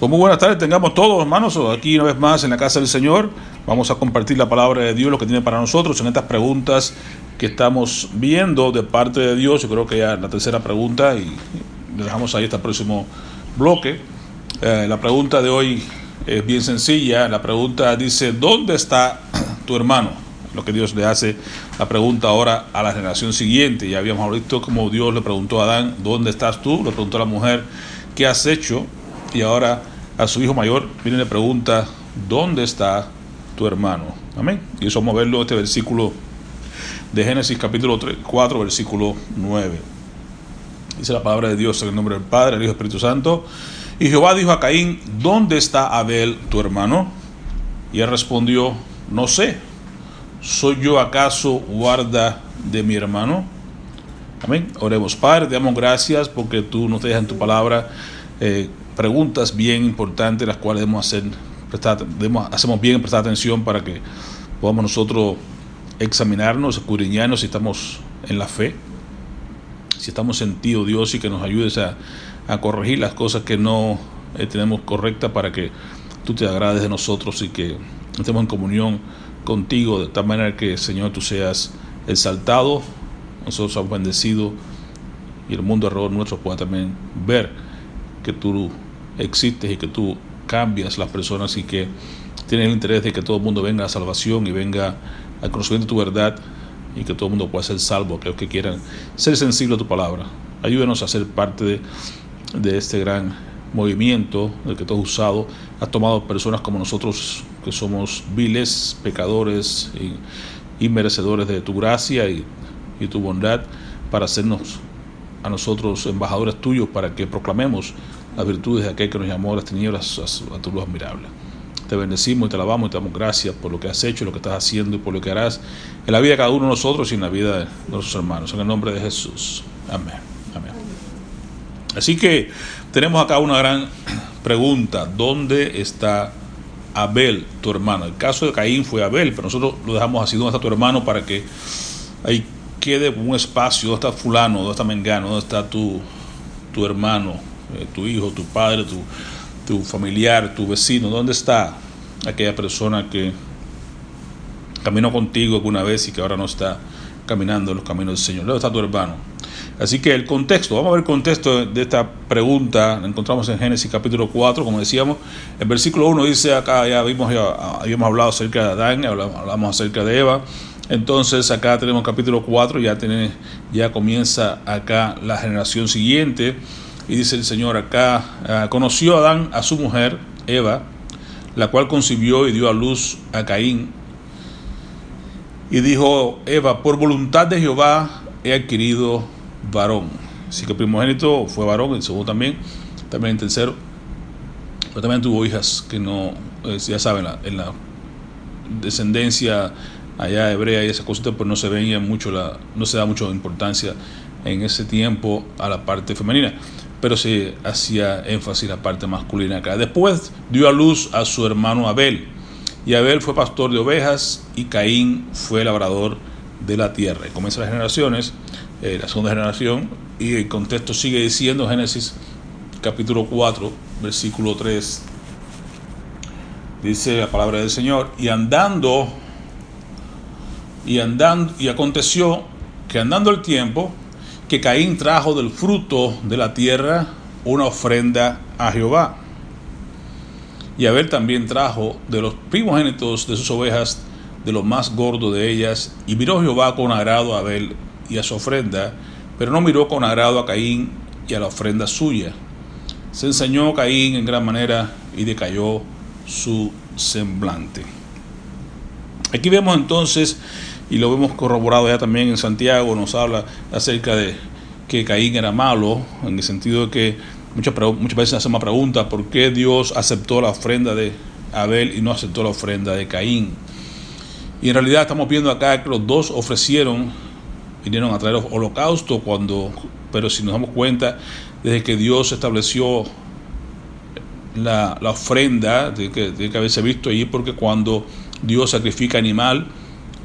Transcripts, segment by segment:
Pues muy buenas tardes, tengamos todos, hermanos, aquí una vez más en la casa del Señor. Vamos a compartir la palabra de Dios, lo que tiene para nosotros en estas preguntas que estamos viendo de parte de Dios. Yo creo que ya la tercera pregunta y le dejamos ahí hasta el próximo bloque. La pregunta de hoy es bien sencilla. La pregunta dice: ¿dónde está tu hermano? Lo que Dios le hace la pregunta ahora a la generación siguiente. Ya habíamos visto cómo Dios le preguntó a Adán: ¿dónde estás tú? Le preguntó a la mujer: ¿qué has hecho? Y ahora a su hijo mayor viene y le pregunta: ¿dónde está tu hermano? Amén. Y eso vamos a verlo en este versículo de Génesis capítulo 4, versículo 9. Dice la palabra de Dios en el nombre del Padre, del Hijo y del Espíritu Santo. Y Jehová dijo a Caín: ¿dónde está Abel tu hermano? Y él respondió: no sé. ¿Soy yo acaso guarda de mi hermano? Amén. Oremos. Padre, te damos gracias porque tú nos dejas en tu palabra preguntas bien importantes, las cuales hacemos bien en prestar atención para que podamos nosotros examinarnos, escudriñarnos si estamos en la fe, si estamos en ti, oh Dios, y que nos ayudes a corregir las cosas que no tenemos correctas, para que tú te agrades de nosotros y que estemos en comunión contigo, de tal manera que, Señor, tú seas exaltado, nosotros somos bendecidos y el mundo alrededor nuestro pueda también ver que tú existes y que tú cambias las personas y que tienes el interés de que todo el mundo venga a la salvación y venga al conocimiento de tu verdad, y que todo el mundo pueda ser salvo, aquellos que quieran ser sensibles a tu palabra. Ayúdanos a ser parte de este gran movimiento del que tú has usado. Has tomado personas como nosotros, que somos viles, pecadores y merecedores de tu gracia y tu bondad, para hacernos a nosotros embajadores tuyos, para que proclamemos las virtudes de aquel que nos llamó a las tinieblas a tu luz admirable. Te bendecimos y te alabamos y te damos gracias por lo que has hecho, lo que estás haciendo y por lo que harás en la vida de cada uno de nosotros y en la vida de nuestros hermanos. En el nombre de Jesús. Amén. Amén. Así que tenemos acá una gran pregunta: ¿dónde está Abel, tu hermano? El caso de Caín fue Abel, pero nosotros lo dejamos así: ¿dónde está tu hermano? Para que ahí quede un espacio. ¿Dónde está fulano? ¿Dónde está mengano? ¿Dónde está tu hermano, tu hijo, tu padre, tu familiar, tu vecino? ¿Dónde está aquella persona que caminó contigo alguna vez y que ahora no está caminando en los caminos del Señor? ¿Dónde está tu hermano? Así que el contexto, vamos a ver el contexto de esta pregunta. La encontramos en Génesis capítulo 4, como decíamos. El versículo 1 dice, acá ya habíamos hablado acerca de Adán, hablamos acerca de Eva. Entonces acá tenemos capítulo 4, ya comienza acá la generación siguiente. Y dice el Señor acá: conoció Adán a su mujer Eva, la cual concibió y dio a luz a Caín. Y dijo Eva: por voluntad de Jehová he adquirido varón. Así que el primogénito fue varón, el segundo también el tercero. Pero también tuvo hijas que no, ya saben, en la descendencia allá hebrea y esas cositas, pues no se veía mucho, no se da mucha importancia en ese tiempo a la parte femenina, pero se hacía énfasis en la parte masculina acá. Después dio a luz a su hermano Abel, y Abel fue pastor de ovejas, y Caín fue labrador de la tierra. Y comienzan las generaciones, la segunda generación, y el contexto sigue diciendo, Génesis capítulo 4, versículo 3, dice la palabra del Señor: y aconteció que andando el tiempo, que Caín trajo del fruto de la tierra una ofrenda a Jehová. Y Abel también trajo de los primogénitos de sus ovejas, de lo más gordo de ellas. Y miró Jehová con agrado a Abel y a su ofrenda, pero no miró con agrado a Caín y a la ofrenda suya. Se ensañó Caín en gran manera y decayó su semblante. Aquí vemos entonces, y lo vemos corroborado ya también en Santiago, nos habla acerca de que Caín era malo, en el sentido de que muchas veces hacemos la pregunta: ¿por qué Dios aceptó la ofrenda de Abel y no aceptó la ofrenda de Caín? Y en realidad estamos viendo acá que los dos vinieron a traer holocausto, pero si nos damos cuenta, desde que Dios estableció la ofrenda, tiene que haberse visto allí, porque cuando Dios sacrifica animal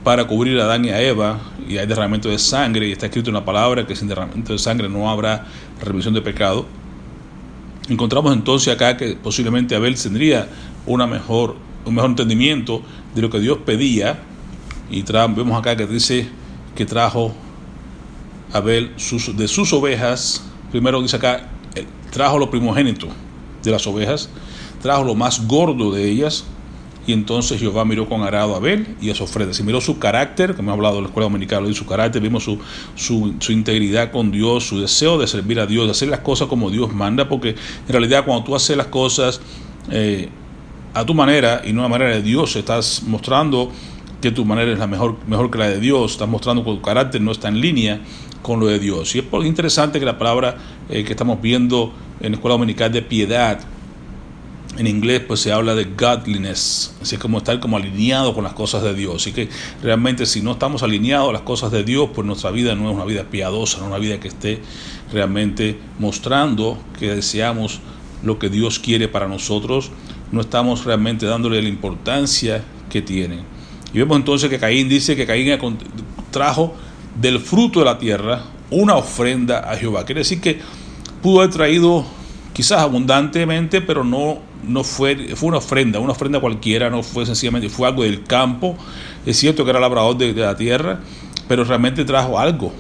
para cubrir a Adán y a Eva, y hay derramamiento de sangre, y está escrito en la palabra que sin derramamiento de sangre no habrá remisión de pecado. Encontramos entonces acá que posiblemente Abel tendría un mejor entendimiento de lo que Dios pedía. Y vemos acá que dice que trajo Abel de sus ovejas. Primero dice acá, trajo lo primogénito de las ovejas, trajo lo más gordo de ellas. Y entonces Jehová miró con agrado a Abel y a su ofrenda. Se miró su carácter, que hemos hablado en la escuela dominical, de su carácter, vimos su integridad con Dios, su deseo de servir a Dios, de hacer las cosas como Dios manda, porque en realidad cuando tú haces las cosas a tu manera y no a la manera de Dios, estás mostrando que tu manera es la mejor que la de Dios, estás mostrando que tu carácter no está en línea con lo de Dios. Y es interesante que la palabra que estamos viendo en la escuela dominical de piedad, en inglés pues se habla de godliness, así como estar como alineado con las cosas de Dios. Así que realmente si no estamos alineados a las cosas de Dios, pues nuestra vida no es una vida piadosa, no es una vida que esté realmente mostrando que deseamos lo que Dios quiere para nosotros, no estamos realmente dándole la importancia que tiene. Y vemos entonces que Caín dice que Caín trajo del fruto de la tierra una ofrenda a Jehová. Quiere decir que pudo haber traído quizás abundantemente, pero no fue una ofrenda cualquiera, no fue sencillamente, fue algo del campo. Es cierto que era labrador de la tierra, pero realmente trajo algo,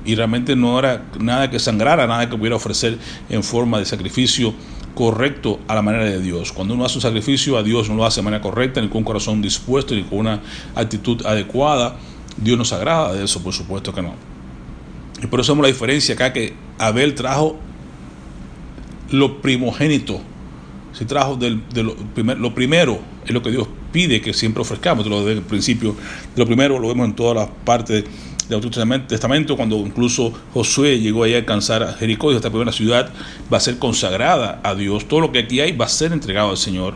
y realmente no era nada que sangrara, nada que pudiera ofrecer en forma de sacrificio correcto a la manera de Dios. Cuando uno hace un sacrificio a Dios, no lo hace de manera correcta, ni con un corazón dispuesto, ni con una actitud adecuada. Dios no se agrada de eso, por supuesto que no. Y por eso vemos la diferencia acá, que Abel trajo lo primogénito. Se trajo lo primero, es lo que Dios pide que siempre ofrezcamos. Desde el principio, de lo primero lo vemos en todas las partes del Antiguo Testamento, cuando incluso Josué llegó allá a alcanzar a Jericó, y esta primera ciudad va a ser consagrada a Dios. Todo lo que aquí hay va a ser entregado al Señor,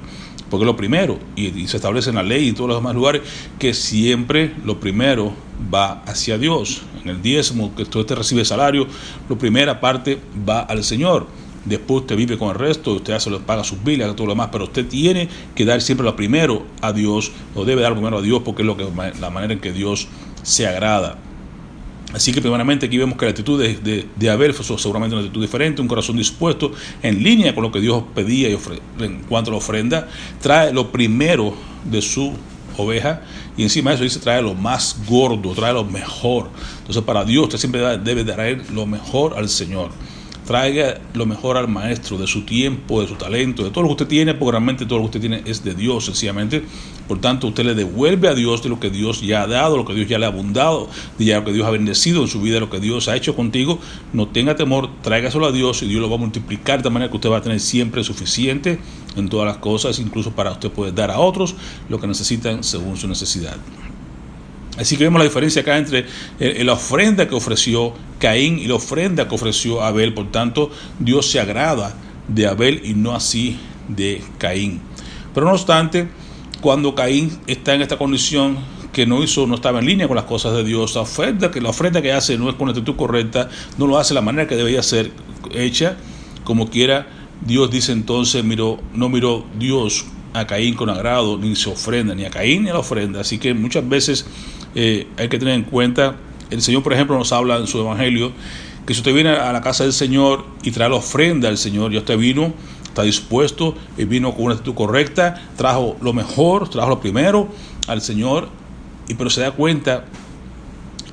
porque es lo primero, y se establece en la ley y en todos los demás lugares que siempre lo primero va hacia Dios. En el diezmo que usted recibe salario, la primera parte va al Señor. Después usted vive con el resto, usted paga sus biles, todo lo demás, pero usted tiene que dar siempre lo primero a Dios, o debe dar lo primero a Dios, porque es la manera en que Dios se agrada. Así que primeramente aquí vemos que la actitud de Abel fue seguramente una actitud diferente, un corazón dispuesto, en línea con lo que Dios pedía en cuanto a la ofrenda. Trae lo primero de su oveja, y encima de eso dice trae lo más gordo, trae lo mejor. Entonces para Dios usted siempre debe traer lo mejor al Señor. Traiga lo mejor al maestro, de su tiempo, de su talento, de todo lo que usted tiene, porque realmente todo lo que usted tiene es de Dios, sencillamente. Por tanto, usted le devuelve a Dios de lo que Dios ya ha dado, lo que Dios ya le ha abundado, de lo que Dios ha bendecido en su vida, lo que Dios ha hecho contigo. No tenga temor, tráigaselo a Dios, y Dios lo va a multiplicar de manera que usted va a tener siempre suficiente en todas las cosas, incluso para usted poder dar a otros lo que necesitan según su necesidad. Así que vemos la diferencia acá entre la ofrenda que ofreció Caín y la ofrenda que ofreció Abel. Por tanto, Dios se agrada de Abel y no así de Caín. Pero no obstante, cuando Caín está en esta condición que no estaba en línea con las cosas de Dios, la ofrenda que hace no es con la actitud correcta, no lo hace de la manera que debería ser hecha, como quiera, Dios dice entonces, no miró Dios a Caín con agrado, ni se ofrenda, ni a Caín ni a la ofrenda. Así que muchas veces hay que tener en cuenta, el Señor por ejemplo nos habla en su evangelio, que si usted viene a la casa del Señor y trae la ofrenda al Señor, ya usted vino, está dispuesto, y vino con una actitud correcta, trajo lo mejor, trajo lo primero al Señor, pero se da cuenta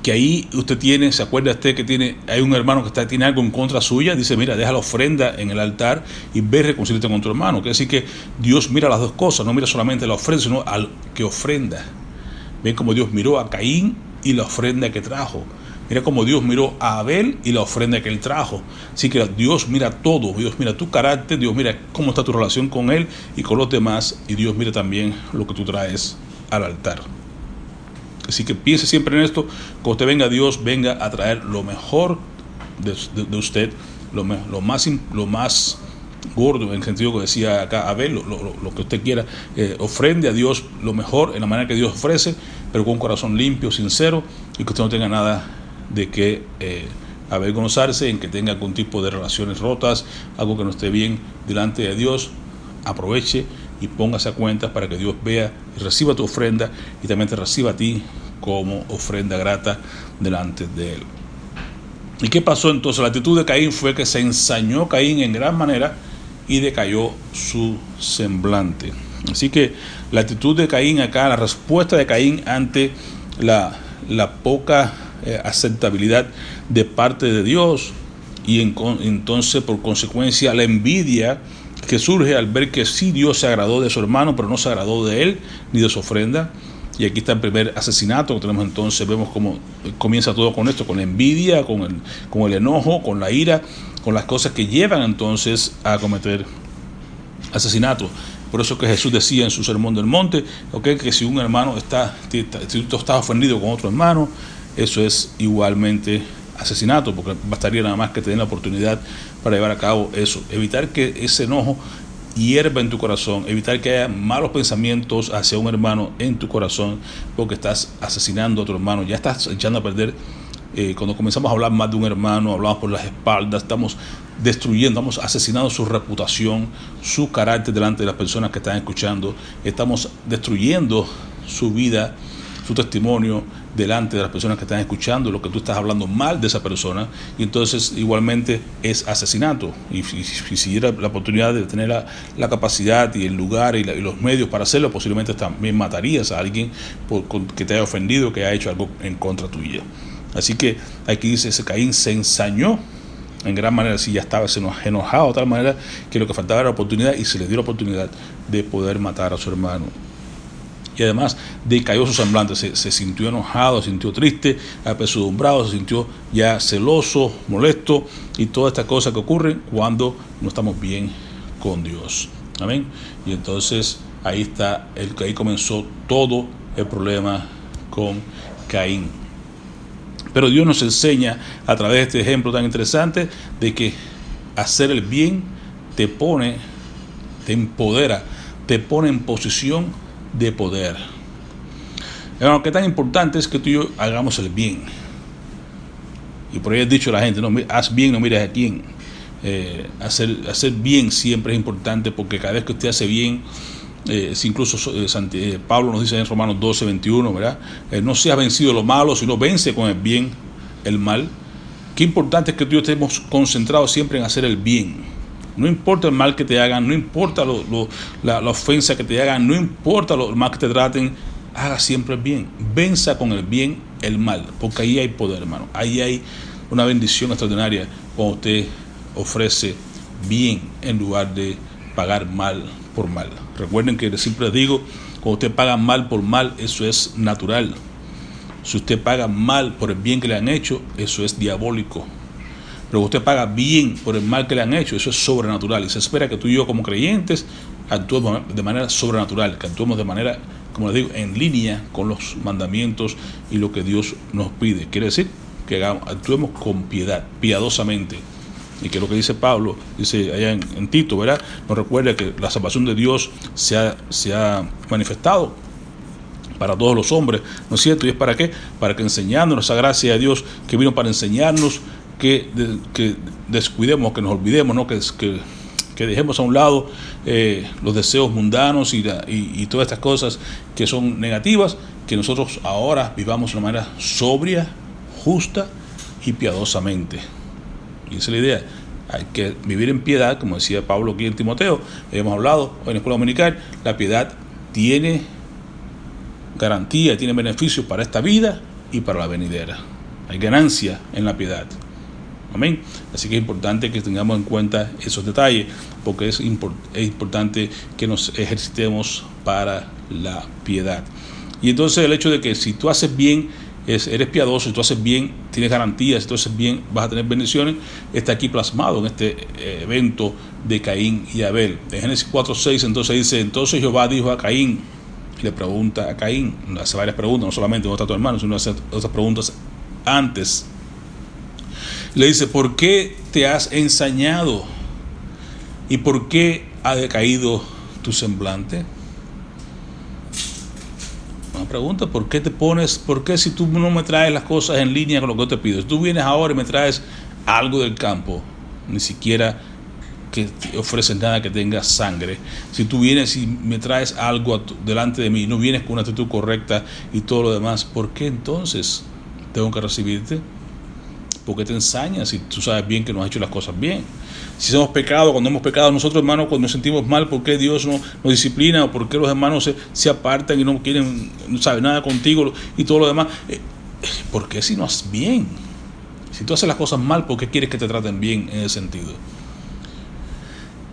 que ahí usted se acuerda usted que hay un hermano que tiene algo en contra suya, dice, mira, deja la ofrenda en el altar y ve y reconcíliate con tu hermano. Quiere decir que Dios mira las dos cosas, no mira solamente la ofrenda, sino al que ofrenda. Ven como Dios miró a Caín y la ofrenda que trajo. Mira como Dios miró a Abel y la ofrenda que él trajo. Así que Dios mira todo, Dios mira tu carácter, Dios mira cómo está tu relación con él y con los demás, y Dios mira también lo que tú traes al altar. Así que piense siempre en esto, cuando usted venga a Dios, venga a traer lo mejor de usted, lo más gordo, en el sentido que decía acá Abel, lo que usted quiera, ofrende a Dios lo mejor en la manera que Dios ofrece, pero con un corazón limpio, sincero, y que usted no tenga nada de que avergonzarse, en que tenga algún tipo de relaciones rotas, algo que no esté bien delante de Dios. Aproveche y póngase a cuenta para que Dios vea y reciba tu ofrenda, y también te reciba a ti como ofrenda grata delante de Él. ¿Y qué pasó entonces? La actitud de Caín fue que se ensañó Caín en gran manera, y decayó su semblante. Así que la actitud de Caín acá, la respuesta de Caín ante la poca aceptabilidad de parte de Dios, y entonces por consecuencia la envidia que surge al ver que sí Dios se agradó de su hermano, pero no se agradó de él ni de su ofrenda. Y aquí está el primer asesinato que tenemos. Entonces vemos cómo comienza todo con esto, con la envidia, con el enojo, con la ira, con las cosas que llevan entonces a cometer asesinato. Por eso que Jesús decía en su sermón del monte, que si un hermano si tú estás ofendido con otro hermano, eso es igualmente asesinato, porque bastaría nada más que tener la oportunidad para llevar a cabo eso. Evitar que ese enojo hierva en tu corazón, evitar que haya malos pensamientos hacia un hermano en tu corazón, porque estás asesinando a tu hermano, ya estás echando a perder. Cuando comenzamos a hablar más de un hermano, hablamos por las espaldas, estamos destruyendo, estamos asesinando su reputación, su carácter delante de las personas que están escuchando, estamos destruyendo su vida, su testimonio delante de las personas que están escuchando, lo que tú estás hablando mal de esa persona, y entonces igualmente es asesinato. Y si diera la oportunidad de tener la capacidad y el lugar y los medios para hacerlo, posiblemente también matarías a alguien que te haya ofendido, que haya hecho algo en contra tuya. Así que aquí dice, ese Caín se ensañó en gran manera, si ya estaba enojado de tal manera que lo que faltaba era la oportunidad, y se le dio la oportunidad de poder matar a su hermano. Y además decayó su semblante, se sintió enojado, se sintió triste, apesadumbrado, se sintió ya celoso, molesto, y todas estas cosas que ocurren cuando no estamos bien con Dios. Amén. Y entonces ahí comenzó todo el problema con Caín. Pero Dios nos enseña a través de este ejemplo tan interesante de que hacer el bien te empodera, te pone en posición de poder. Hermano, qué tan importante es que tú y yo hagamos el bien. Y por ahí has dicho a la gente, no, haz bien, no mires a quién. Hacer bien siempre es importante, porque cada vez que usted hace bien, incluso Pablo nos dice en Romanos 12:21, ¿verdad? No seas vencido de lo malo, sino vence con el bien el mal. Qué importante es que tú y yo estemos concentrados siempre en hacer el bien. No importa el mal que te hagan, no importa la ofensa que te hagan, no importa lo mal que te traten, haga siempre el bien. Venza con el bien el mal, porque ahí hay poder, hermano. Ahí hay una bendición extraordinaria cuando usted ofrece bien en lugar de pagar mal por mal. Recuerden que siempre les digo, cuando usted paga mal por mal, eso es natural. Si usted paga mal por el bien que le han hecho, eso es diabólico. Pero usted paga bien por el mal que le han hecho, eso es sobrenatural. Y se espera que tú y yo, como creyentes, actuemos de manera sobrenatural, que actuemos de manera, como les digo, en línea con los mandamientos y lo que Dios nos pide. Quiere decir que actuemos con piedad, piadosamente. Y que lo que dice Pablo, dice allá en Tito, ¿verdad? Nos recuerda que la salvación de Dios se ha manifestado para todos los hombres, ¿no es cierto? ¿Y es para qué? Para que enseñándonos esa gracia de Dios que vino para enseñarnos, que descuidemos, que nos olvidemos, ¿no? Que dejemos a un lado los deseos mundanos y todas estas cosas que son negativas, que nosotros ahora vivamos de una manera sobria, justa y piadosamente. Y esa es la idea. Hay que vivir en piedad, como decía Pablo aquí en Timoteo. Hemos hablado en la escuela dominical. La piedad tiene garantía, tiene beneficios para esta vida y para la venidera. Hay ganancia en la piedad. Amén. Así que es importante que tengamos en cuenta esos detalles, porque es importante que nos ejercitemos para la piedad. Y entonces el hecho de que si tú haces bien, eres piadoso, si tú haces bien, tienes garantías, si tú haces bien, vas a tener bendiciones, está aquí plasmado en este evento de Caín y Abel. En Génesis 4:6 entonces dice, entonces Jehová dijo a Caín, y le pregunta a Caín, hace varias preguntas, no solamente ¿dónde está tu hermano?, sino hace otras preguntas antes. Le dice, ¿por qué te has ensañado? ¿Y por qué ha decaído tu semblante? Una pregunta, ¿por qué si tú no me traes las cosas en línea con lo que yo te pido? Si tú vienes ahora y me traes algo del campo, ni siquiera que te ofreces nada que tenga sangre. Si tú vienes y me traes algo delante de mí, no vienes con una actitud correcta y todo lo demás, ¿por qué entonces tengo que recibirte? ¿Por qué te ensañas si tú sabes bien que no has hecho las cosas bien? Si hemos pecado, cuando hemos pecado nosotros, hermanos, cuando nos sentimos mal, ¿por qué Dios nos disciplina? ¿O por qué los hermanos se apartan y no quieren, no saben nada contigo y todo lo demás? ¿Por qué si no haces bien? Si tú haces las cosas mal, ¿por qué quieres que te traten bien en ese sentido?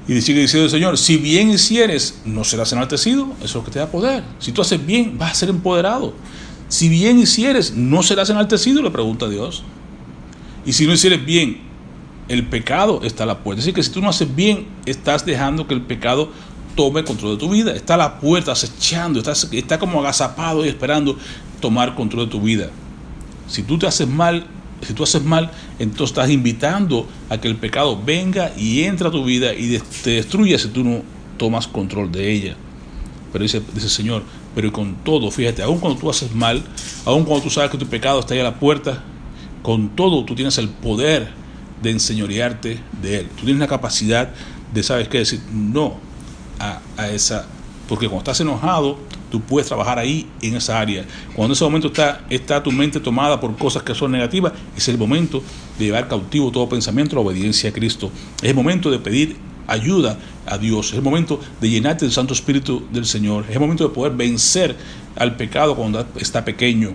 Y sigue diciendo el Señor, si bien hicieres, no serás enaltecido. Eso es lo que te da poder. Si tú haces bien, vas a ser empoderado. Si bien hicieres, no serás enaltecido, le pregunta Dios. Y si no hicieres bien, el pecado está a la puerta. Es decir, que si tú no haces bien, estás dejando que el pecado tome control de tu vida. Está a la puerta acechando, está como agazapado y esperando tomar control de tu vida. Si tú haces mal, entonces estás invitando a que el pecado venga y entre a tu vida y te destruya si tú no tomas control de ella. Pero dice el Señor, pero con todo, fíjate, aun cuando tú haces mal, aun cuando tú sabes que tu pecado está ahí a la puerta, con todo tú tienes el poder de enseñorearte de él. Tú tienes la capacidad de, ¿sabes qué? Decir no a esa, porque cuando estás enojado, tú puedes trabajar ahí en esa área. Cuando en ese momento está tu mente tomada por cosas que son negativas, es el momento de llevar cautivo todo pensamiento a la obediencia a Cristo. Es el momento de pedir ayuda a Dios. Es el momento de llenarte del Santo Espíritu del Señor. Es el momento de poder vencer al pecado cuando está pequeño.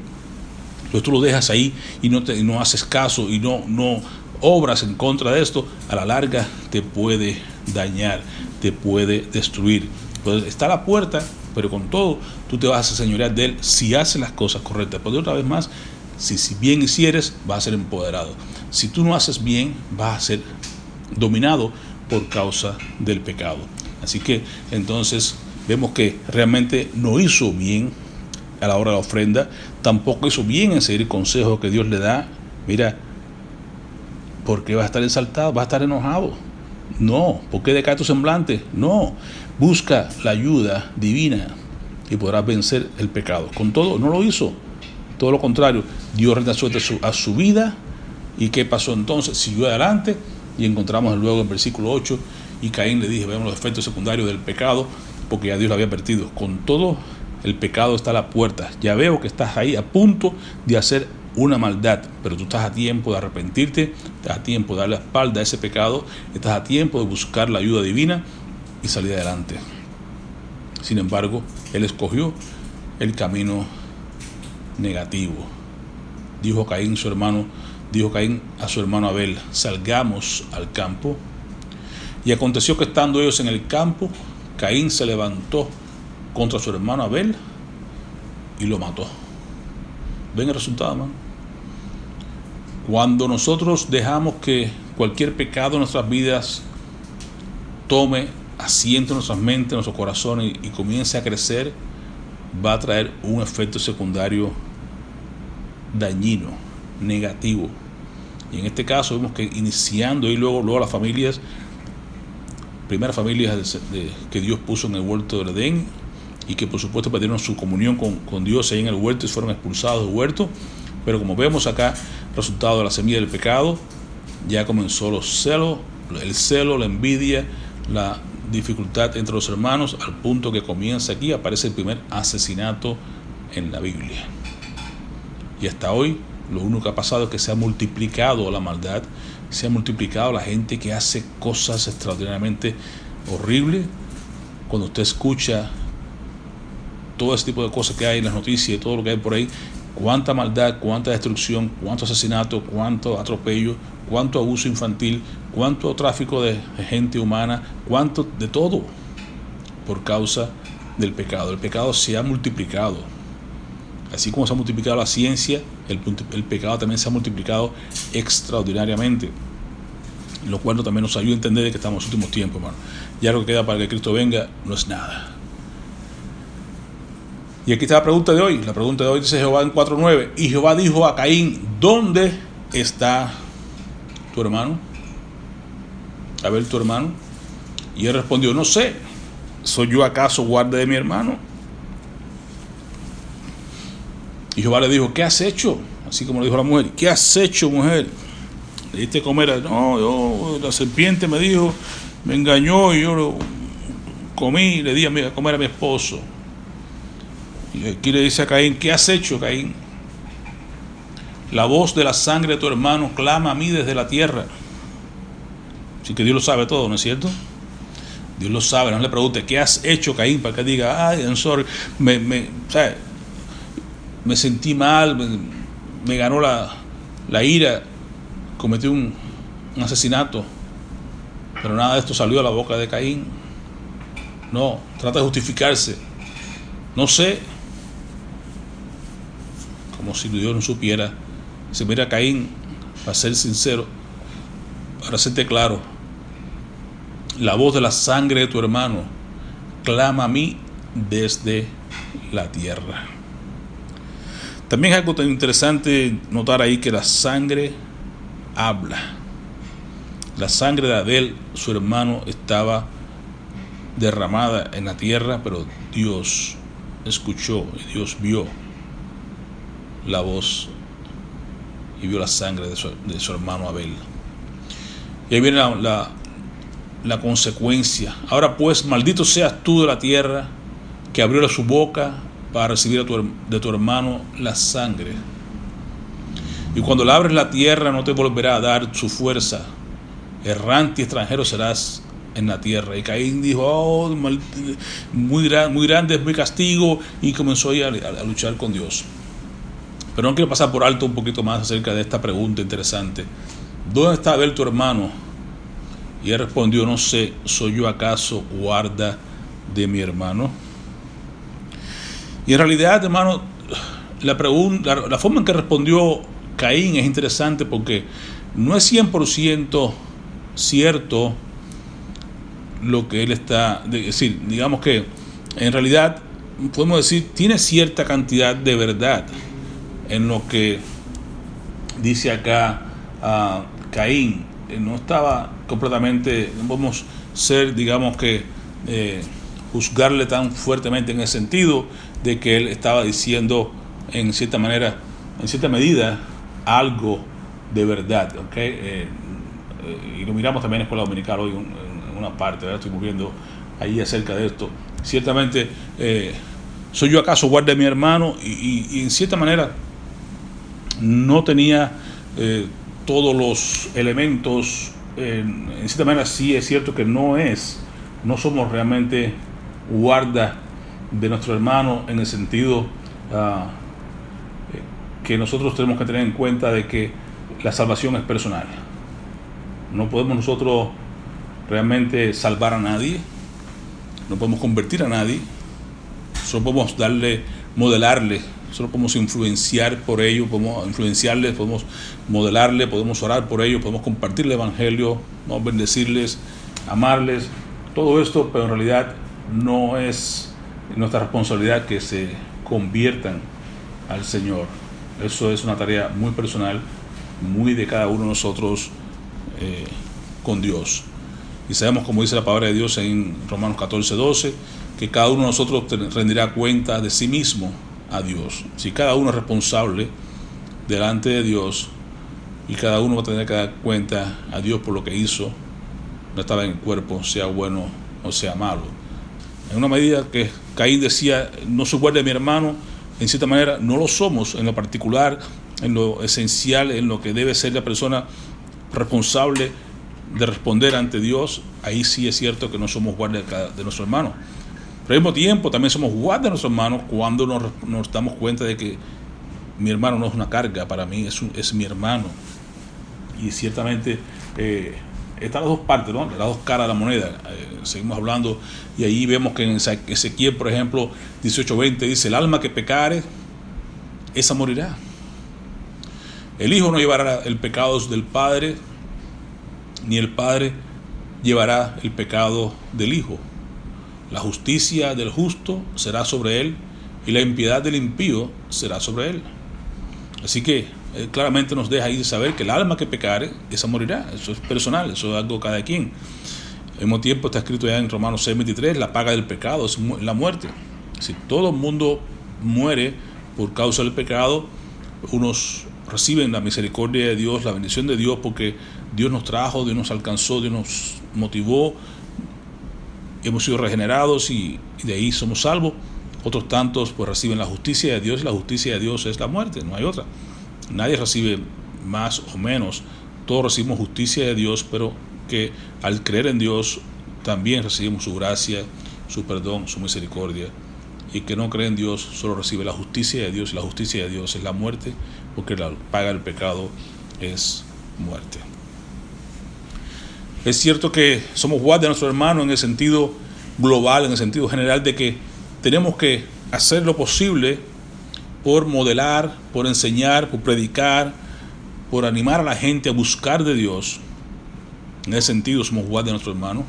Entonces tú lo dejas ahí y no haces caso y no obras en contra de esto, a la larga te puede dañar, te puede destruir. Entonces está a la puerta, pero con todo tú te vas a señorear de él si haces las cosas correctas. Pero otra vez más, si bien hicieres, vas a ser empoderado. Si tú no haces bien, vas a ser dominado por causa del pecado. Así que entonces vemos que realmente no hizo bien a la hora de la ofrenda, tampoco hizo bien en seguir el consejo que Dios le da. Mira, ¿por qué vas a estar exaltado? ¿Vas a estar enojado? No. ¿Por qué decae tu semblante? No. Busca la ayuda divina y podrás vencer el pecado. Con todo, no lo hizo. Todo lo contrario, Dios renació a su vida. ¿Y qué pasó entonces? Siguió adelante y encontramos luego en el versículo 8, y Caín le dije, vemos los efectos secundarios del pecado, porque ya Dios lo había advertido. Con todo, el pecado está a la puerta. Ya veo que estás ahí a punto de hacer una maldad, pero tú estás a tiempo de arrepentirte, estás a tiempo de dar la espalda a ese pecado, estás a tiempo de buscar la ayuda divina y salir adelante. Sin embargo, él escogió el camino negativo. Dijo Caín a su hermano Abel, salgamos al campo. Y aconteció que estando ellos en el campo, Caín se levantó contra su hermano Abel y lo mató. ¿Ven el resultado, hermano? Cuando nosotros dejamos que cualquier pecado en nuestras vidas tome asiento en nuestras mentes, en nuestros corazones y comience a crecer, va a traer un efecto secundario dañino, negativo. Y en este caso vemos que iniciando y luego las familias, primeras familias que Dios puso en el huerto del Edén, y que por supuesto perdieron su comunión con Dios ahí en el huerto y fueron expulsados del huerto. Pero como vemos acá, resultado de la semilla del pecado, ya comenzó el celo, la envidia, la dificultad entre los hermanos, al punto que comienza aquí, aparece el primer asesinato en la Biblia. Y hasta hoy lo único que ha pasado es que se ha multiplicado la maldad, se ha multiplicado la gente que hace cosas extraordinariamente horribles. Cuando usted escucha todo ese tipo de cosas que hay en las noticias y todo lo que hay por ahí, cuánta maldad, cuánta destrucción, cuánto asesinato, cuánto atropello, cuánto abuso infantil, cuánto tráfico de gente humana, cuánto de todo, por causa del pecado. El pecado se ha multiplicado. Así como se ha multiplicado la ciencia, el pecado también se ha multiplicado extraordinariamente, lo cual también nos ayuda a entender que estamos en los últimos tiempos, hermano. Ya lo que queda para que Cristo venga no es nada. Y aquí está la pregunta de hoy. La pregunta de hoy dice Jehová en 4:9. Y Jehová dijo a Caín, ¿dónde está tu hermano? A ver, tu hermano. Y él respondió, no sé, ¿soy yo acaso guarda de mi hermano? Y Jehová le dijo, ¿qué has hecho? Así como le dijo a la mujer, ¿qué has hecho, mujer? Le diste a comer. No, la serpiente me dijo, me engañó y yo lo comí, le di a comer a mi esposo. Y aquí le dice a Caín, ¿qué has hecho, Caín? la voz de la sangre de tu hermano clama a mí desde la tierra. Así que Dios lo sabe todo, ¿no es cierto? Dios lo sabe. No le pregunte, ¿qué has hecho, Caín? Para que diga, ay, I'm sorry, me sentí mal, me ganó la ira, cometí un asesinato. Pero nada de esto salió a la boca de Caín. No, trata de justificarse. No sé. Como si Dios no supiera. Si mira, Caín, para ser sincero, para hacerte claro, la voz de la sangre de tu hermano clama a mí desde la tierra. También es algo tan interesante notar ahí que la sangre habla. La sangre de Abel, su hermano, estaba derramada en la tierra, pero Dios escuchó y Dios vio la voz y vio la sangre de su hermano Abel. Y ahí viene la consecuencia. Ahora pues, maldito seas tú de la tierra, que abrió su boca para recibir de tu hermano la sangre. Y cuando la abres la tierra, no te volverá a dar su fuerza. Errante y extranjero serás en la tierra. Y Caín dijo, oh, muy grande es mi castigo, y comenzó a luchar con Dios. Pero no quiero pasar por alto un poquito más acerca de esta pregunta interesante. ¿Dónde está Abel tu hermano? Y él respondió, no sé, ¿soy yo acaso guarda de mi hermano? Y en realidad, hermano, la forma en que respondió Caín es interesante, porque no es 100% cierto lo que él está decir. Digamos que en realidad podemos decir tiene cierta cantidad de verdad en lo que dice acá Caín. No estaba completamente, no podemos ser, digamos que juzgarle tan fuertemente en el sentido de que él estaba diciendo en cierta manera, en cierta medida, algo de verdad, ¿okay? Y lo miramos también en Escuela Dominical hoy en una parte, ¿verdad? Estuvimos viendo ahí acerca de esto. Ciertamente, ¿soy yo acaso guarda de mi hermano? Y en cierta manera no tenía todos los elementos. En cierta manera sí es cierto que no somos realmente guarda de nuestro hermano, en el sentido que nosotros tenemos que tener en cuenta de que la salvación es personal. No podemos nosotros realmente salvar a nadie, no podemos convertir a nadie, solo podemos modelarle, solo podemos influenciar por ellos, podemos influenciarles, podemos modelarle, podemos orar por ellos, podemos compartir el evangelio, ¿no? Bendecirles, amarles, todo esto, pero en realidad no es nuestra responsabilidad que se conviertan al Señor. Eso es una tarea muy personal, muy de cada uno de nosotros con Dios. Y sabemos, como dice la palabra de Dios en Romanos 14:12, que cada uno de nosotros rendirá cuenta de sí mismo a Dios. Si cada uno es responsable delante de Dios, y cada uno va a tener que dar cuenta a Dios por lo que hizo, no estaba en el cuerpo, sea bueno o sea malo. En una medida que Caín decía, no soy guarda de mi hermano, en cierta manera no lo somos en lo particular, en lo esencial, en lo que debe ser la persona responsable de responder ante Dios. Ahí sí es cierto que no somos guardas de nuestro hermano, pero al mismo tiempo también somos guardas de nuestro hermano cuando nos damos cuenta de que mi hermano no es una carga para mí, es mi hermano. Y ciertamente están las dos partes, ¿no? Las dos caras de la moneda. Seguimos hablando y ahí vemos que en Ezequiel, por ejemplo, 18:20 dice, el alma que pecare, esa morirá. El hijo no llevará el pecado del padre, ni el padre llevará el pecado del hijo. La justicia del justo será sobre él, y la impiedad del impío será sobre él. Así que claramente nos deja ahí saber que el alma que pecare, esa morirá. Eso es personal, eso es algo de cada quien. Al mismo tiempo está escrito ya en Romanos 6:23, la paga del pecado es la muerte. Si todo el mundo muere por causa del pecado, unos reciben la misericordia de Dios, la bendición de Dios, porque Dios nos trajo, Dios nos alcanzó, Dios nos motivó, hemos sido regenerados y de ahí somos salvos. Otros tantos pues reciben la justicia de Dios, y la justicia de Dios es la muerte, no hay otra. Nadie recibe más o menos. Todos recibimos justicia de Dios, pero que al creer en Dios también recibimos su gracia, su perdón, su misericordia. Y que no cree en Dios solo recibe la justicia de Dios. La justicia de Dios es la muerte, porque la paga del pecado es muerte. Es cierto que somos guardias de nuestro hermano en el sentido global, en el sentido general de que tenemos que hacer lo posible por modelar, por enseñar, por predicar, por animar a la gente a buscar de Dios. En ese sentido somos guardias de nuestro hermano.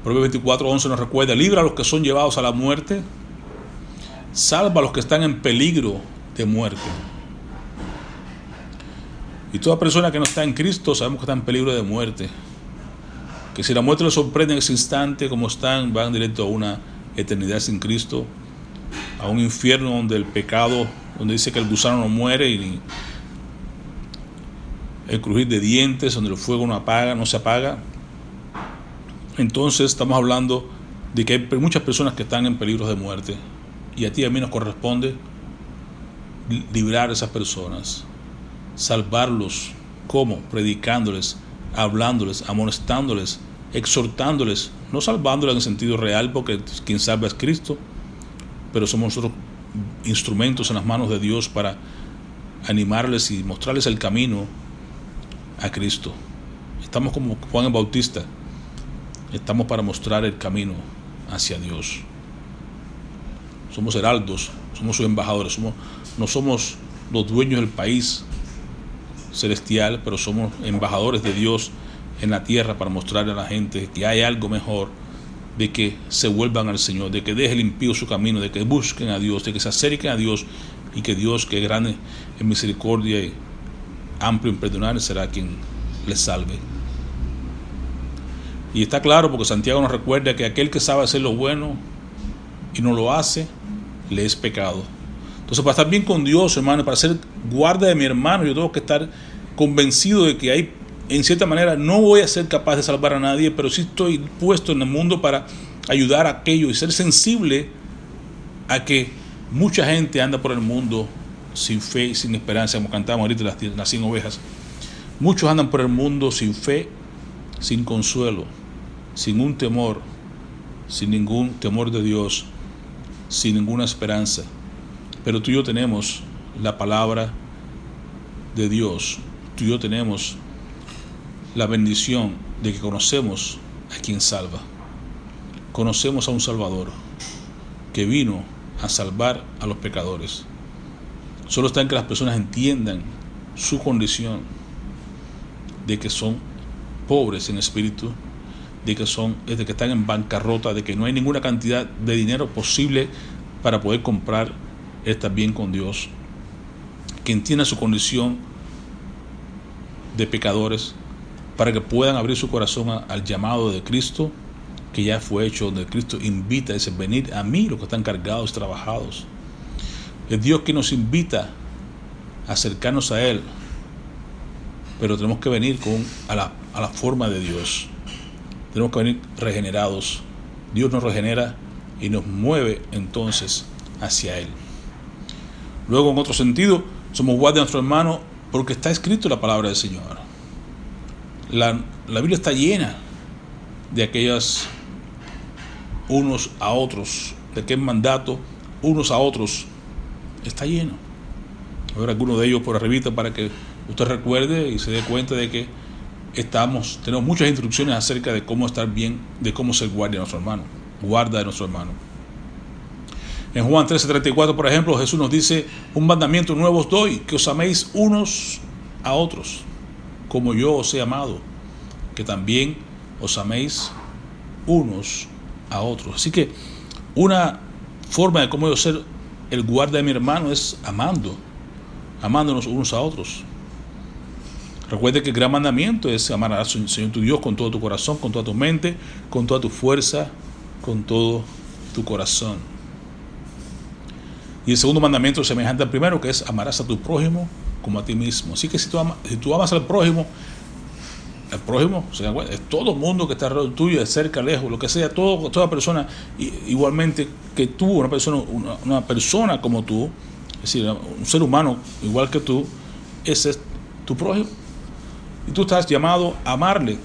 Proverbios 24:11 nos recuerda: libra a los que son llevados a la muerte, salva a los que están en peligro de muerte. Y toda persona que no está en Cristo sabemos que está en peligro de muerte. Que si la muerte les sorprende en ese instante como están, van directo a una eternidad sin Cristo, a un infierno donde el pecado, donde dice que el gusano no muere y el crujir de dientes, donde el fuego no se apaga. Entonces estamos hablando de que hay muchas personas que están en peligro de muerte, y a ti y a mí nos corresponde librar a esas personas, salvarlos. ¿Cómo? Predicándoles, hablándoles, amonestándoles, exhortándoles, no salvándoles en el sentido real, porque quien salva es Cristo, pero somos nosotros instrumentos en las manos de Dios para animarles y mostrarles el camino a Cristo. Estamos como Juan el Bautista, estamos para mostrar el camino hacia Dios. Somos heraldos, somos sus embajadores, no somos los dueños del país celestial, pero somos embajadores de Dios en la tierra para mostrarle a la gente que hay algo mejor, de que se vuelvan al Señor, de que deje el impío su camino, de que busquen a Dios, de que se acerquen a Dios, y que Dios, que es grande en misericordia y amplio en perdonar, será quien les salve. Y está claro, porque Santiago nos recuerda que aquel que sabe hacer lo bueno y no lo hace, le es pecado. Entonces, para estar bien con Dios, hermano, para ser guarda de mi hermano, yo tengo que estar convencido de que hay, en cierta manera, no voy a ser capaz de salvar a nadie, pero sí estoy puesto en el mundo para ayudar a aquello y ser sensible a que mucha gente anda por el mundo sin fe y sin esperanza, como cantamos ahorita las 100 ovejas. Muchos andan por el mundo sin fe, sin consuelo, sin un temor, sin ningún temor de Dios, sin ninguna esperanza. Pero tú y yo tenemos la palabra de Dios. Tú y yo tenemos la bendición de que conocemos a quien salva. Conocemos a un Salvador que vino a salvar a los pecadores. Solo está en que las personas entiendan su condición, de que son pobres en espíritu, de que están en bancarrota, de que no hay ninguna cantidad de dinero posible para poder comprar estar bien con Dios, que entiendan su condición de pecadores, para que puedan abrir su corazón al llamado de Cristo, que ya fue hecho, donde Cristo invita, dice: venid a mí los que están cargados, trabajados. Es Dios que nos invita a acercarnos a Él, pero tenemos que venir a la forma de Dios. Tenemos que venir regenerados. Dios nos regenera y nos mueve entonces hacia Él. Luego, en otro sentido, somos guardias de nuestro hermano porque está escrito la palabra del Señor. La Biblia está llena de aquellas unos a otros, de aquel mandato unos a otros. Está lleno. Ahora algunos de ellos por arribita para que usted recuerde y se dé cuenta de que tenemos muchas instrucciones acerca de cómo estar bien, de cómo ser guardia de nuestro hermano, guarda de nuestro hermano. En Juan 13:34, por ejemplo, Jesús nos dice: un mandamiento nuevo os doy, que os améis unos a otros, como yo os he amado, que también os améis unos a otros. Así que una forma de cómo yo ser el guarda de mi hermano es amándonos unos a otros. Recuerde que el gran mandamiento es amar al Señor tu Dios con todo tu corazón, con toda tu mente, con toda tu fuerza, con todo tu corazón. Y el segundo mandamiento es semejante al primero, que es: amarás a tu prójimo como a ti mismo. Así que si tú amas al prójimo, es todo el mundo que está alrededor tuyo, de cerca, lejos, lo que sea, toda persona, igualmente que tú, una persona como tú, Es decir, un ser humano igual que tú, ese es tu prójimo. Y tú estás llamado a amarle.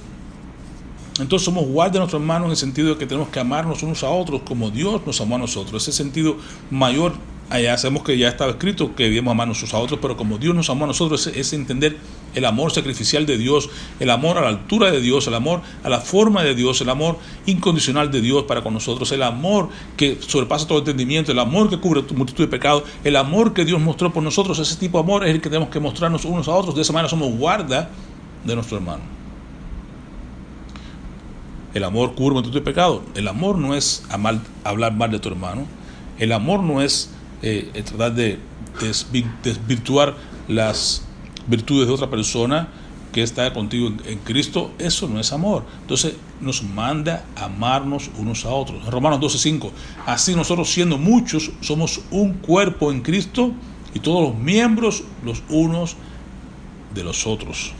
Entonces somos guardias de nuestros hermanos en el sentido de que tenemos que amarnos unos a otros como Dios nos amó a nosotros. Ese sentido mayor, allá sabemos que ya estaba escrito que debíamos amarnos unos a otros, pero como Dios nos amó a nosotros, es entender el amor sacrificial de Dios, el amor a la altura de Dios, el amor a la forma de Dios, el amor incondicional de Dios para con nosotros, el amor que sobrepasa todo entendimiento, el amor que cubre multitud de pecados, el amor que Dios mostró por nosotros. Ese tipo de amor es el que tenemos que mostrarnos unos a otros. De esa manera somos guarda de nuestro hermano. El amor cubre multitud de pecados. El amor no es hablar mal de tu hermano. El amor no es tratar de desvirtuar las virtudes de otra persona que está contigo en Cristo. Eso no es amor. Entonces nos manda a amarnos unos a otros. En Romanos 12:5, así nosotros siendo muchos somos un cuerpo en Cristo y todos los miembros los unos de los otros.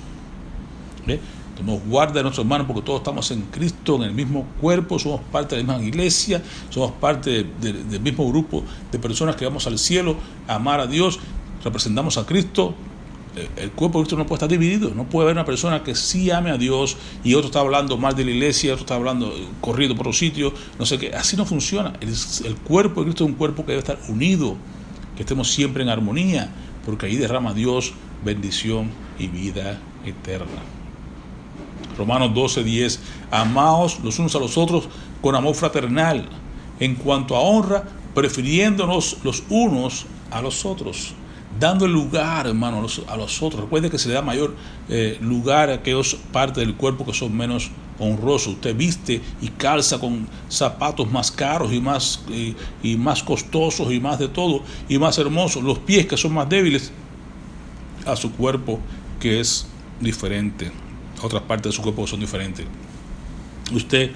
¿Ve? Nos guarda de nuestros hermanos porque todos estamos en Cristo, en el mismo cuerpo, somos parte de la misma iglesia, somos parte del mismo grupo de personas que vamos al cielo a amar a Dios, representamos a Cristo. El cuerpo de Cristo no puede estar dividido. No puede haber una persona que sí ame a Dios y otro está hablando mal de la iglesia, otro está hablando, corriendo por otro sitio, no sé qué. Así no funciona. El cuerpo de Cristo es un cuerpo que debe estar unido, que estemos siempre en armonía, porque ahí derrama Dios bendición y vida eterna. Romanos 12:10, amaos los unos a los otros con amor fraternal, en cuanto a honra, prefiriéndonos los unos a los otros, dando lugar, hermano, a los otros. Recuerde que se le da mayor lugar a aquellos partes del cuerpo que son menos honrosos. Usted viste y calza con zapatos más caros y más costosos y más de todo y más hermosos. Los pies que son más débiles a su cuerpo que es diferente. Otras partes de su cuerpo son diferentes. Usted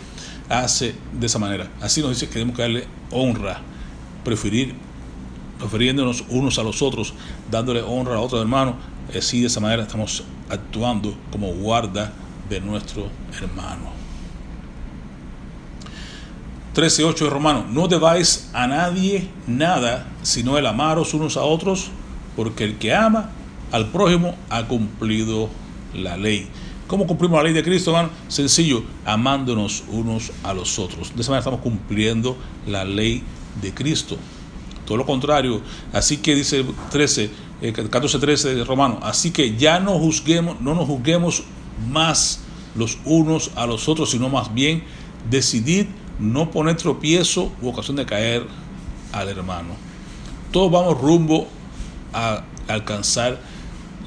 hace de esa manera. Así nos dice que tenemos que darle honra, prefiriéndonos unos a los otros, dándole honra a otro hermano. Así de esa manera estamos actuando como guarda de nuestro hermano. 13:8 de Romanos, no debáis a nadie nada, sino el amaros unos a otros, porque el que ama al prójimo ha cumplido la ley. ¿Cómo cumplimos la ley de Cristo, hermano? Sencillo, amándonos unos a los otros. De esa manera estamos cumpliendo la ley de Cristo. Todo lo contrario. Así que dice 14:13 de Romanos, así que ya no nos juzguemos más los unos a los otros, sino más bien decidid no poner tropiezo u ocasión de caer al hermano. Todos vamos rumbo a alcanzar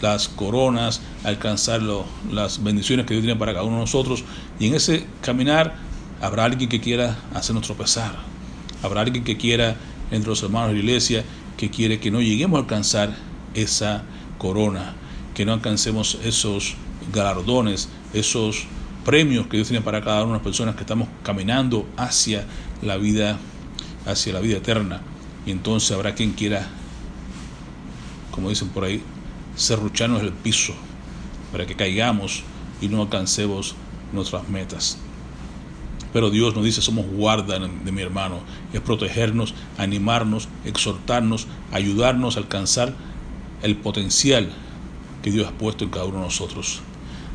las coronas, alcanzar las bendiciones que Dios tiene para cada uno de nosotros, y en ese caminar habrá alguien que quiera hacernos tropezar, habrá alguien que quiera, entre los hermanos de la iglesia, que quiere que no lleguemos a alcanzar esa corona, que no alcancemos esos galardones, esos premios que Dios tiene para cada una de las personas que estamos caminando hacia la vida eterna. Y entonces habrá quien quiera, como dicen por ahí, serrucharnos el piso para que caigamos y no alcancemos nuestras metas. Pero Dios nos dice, somos guarda de mi hermano, es protegernos, animarnos, exhortarnos, ayudarnos a alcanzar el potencial que Dios ha puesto en cada uno de nosotros.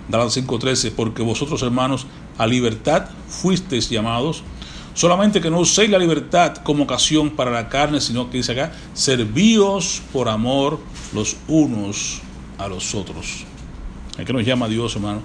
Gálatas 5:13, porque vosotros, hermanos, a libertad fuisteis llamados, solamente que no uséis la libertad como ocasión para la carne, sino que dice acá, servíos por amor los unos a los otros. El que nos llama Dios, hermano,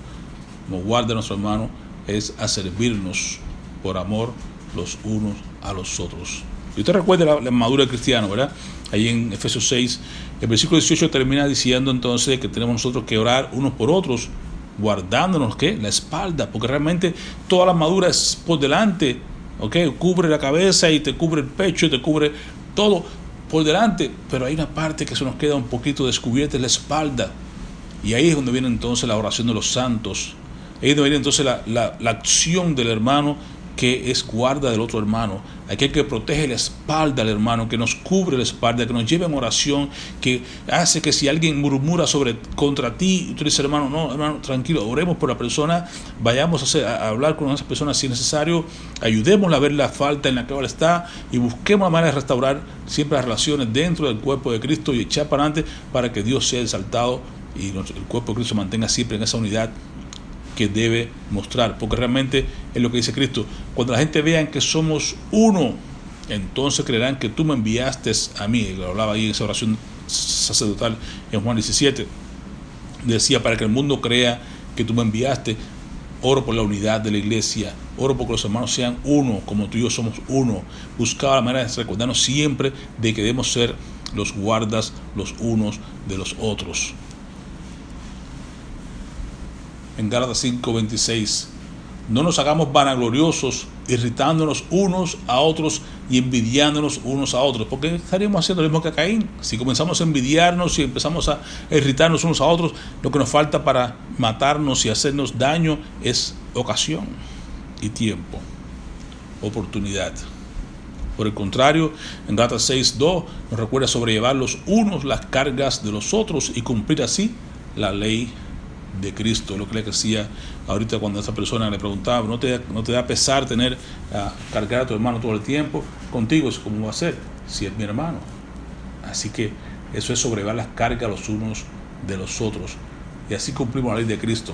como guarda de nuestro hermano, es a servirnos por amor los unos a los otros. Y usted recuerda la armadura del cristiano, ¿verdad? Ahí en Efesios 6, el versículo 18 termina diciendo entonces que tenemos nosotros que orar unos por otros, guardándonos, ¿qué? La espalda, porque realmente toda la armadura es por delante, ¿ok? Cubre la cabeza y te cubre el pecho y te cubre todo por delante, pero hay una parte que se nos queda un poquito descubierta, es la espalda. Y ahí es donde viene entonces la oración de los santos. Ahí es donde viene entonces la acción del hermano que es guarda del otro hermano, aquel que protege la espalda del hermano, que nos cubre la espalda, que nos lleva en oración, que hace que si alguien murmura contra ti, tú dices, hermano, no, hermano, tranquilo, oremos por la persona, vayamos a hablar con esa persona si es necesario, ayudémosla a ver la falta en la que ahora está y busquemos la manera de restaurar siempre las relaciones dentro del cuerpo de Cristo y echar para adelante para que Dios sea exaltado y el cuerpo de Cristo se mantenga siempre en esa unidad que debe mostrar, porque realmente es lo que dice Cristo: cuando la gente vea que somos uno, entonces creerán que tú me enviaste a mí. Lo hablaba ahí en esa oración sacerdotal en Juan 17, decía: para que el mundo crea que tú me enviaste. Oro por la unidad de la iglesia, oro porque los hermanos sean uno, como tú y yo somos uno. Buscaba la manera de recordarnos siempre de que debemos ser los guardas los unos de los otros. En Gálatas 5:26, no nos hagamos vanagloriosos, irritándonos unos a otros y envidiándonos unos a otros, porque estaríamos haciendo lo mismo que Caín. Si comenzamos a envidiarnos y empezamos a irritarnos unos a otros, lo que nos falta para matarnos y hacernos daño es ocasión y tiempo, oportunidad. Por el contrario, en Gálatas 6:2 nos recuerda sobrellevar los unos las cargas de los otros y cumplir así la ley de Cristo. Lo que le decía ahorita cuando esa persona le preguntaba: ¿no te da pesar tener cargar a tu hermano todo el tiempo contigo? ¿Cómo va a ser si es mi hermano? Así que eso es sobrellevar las cargas los unos de los otros, y así cumplimos la ley de Cristo,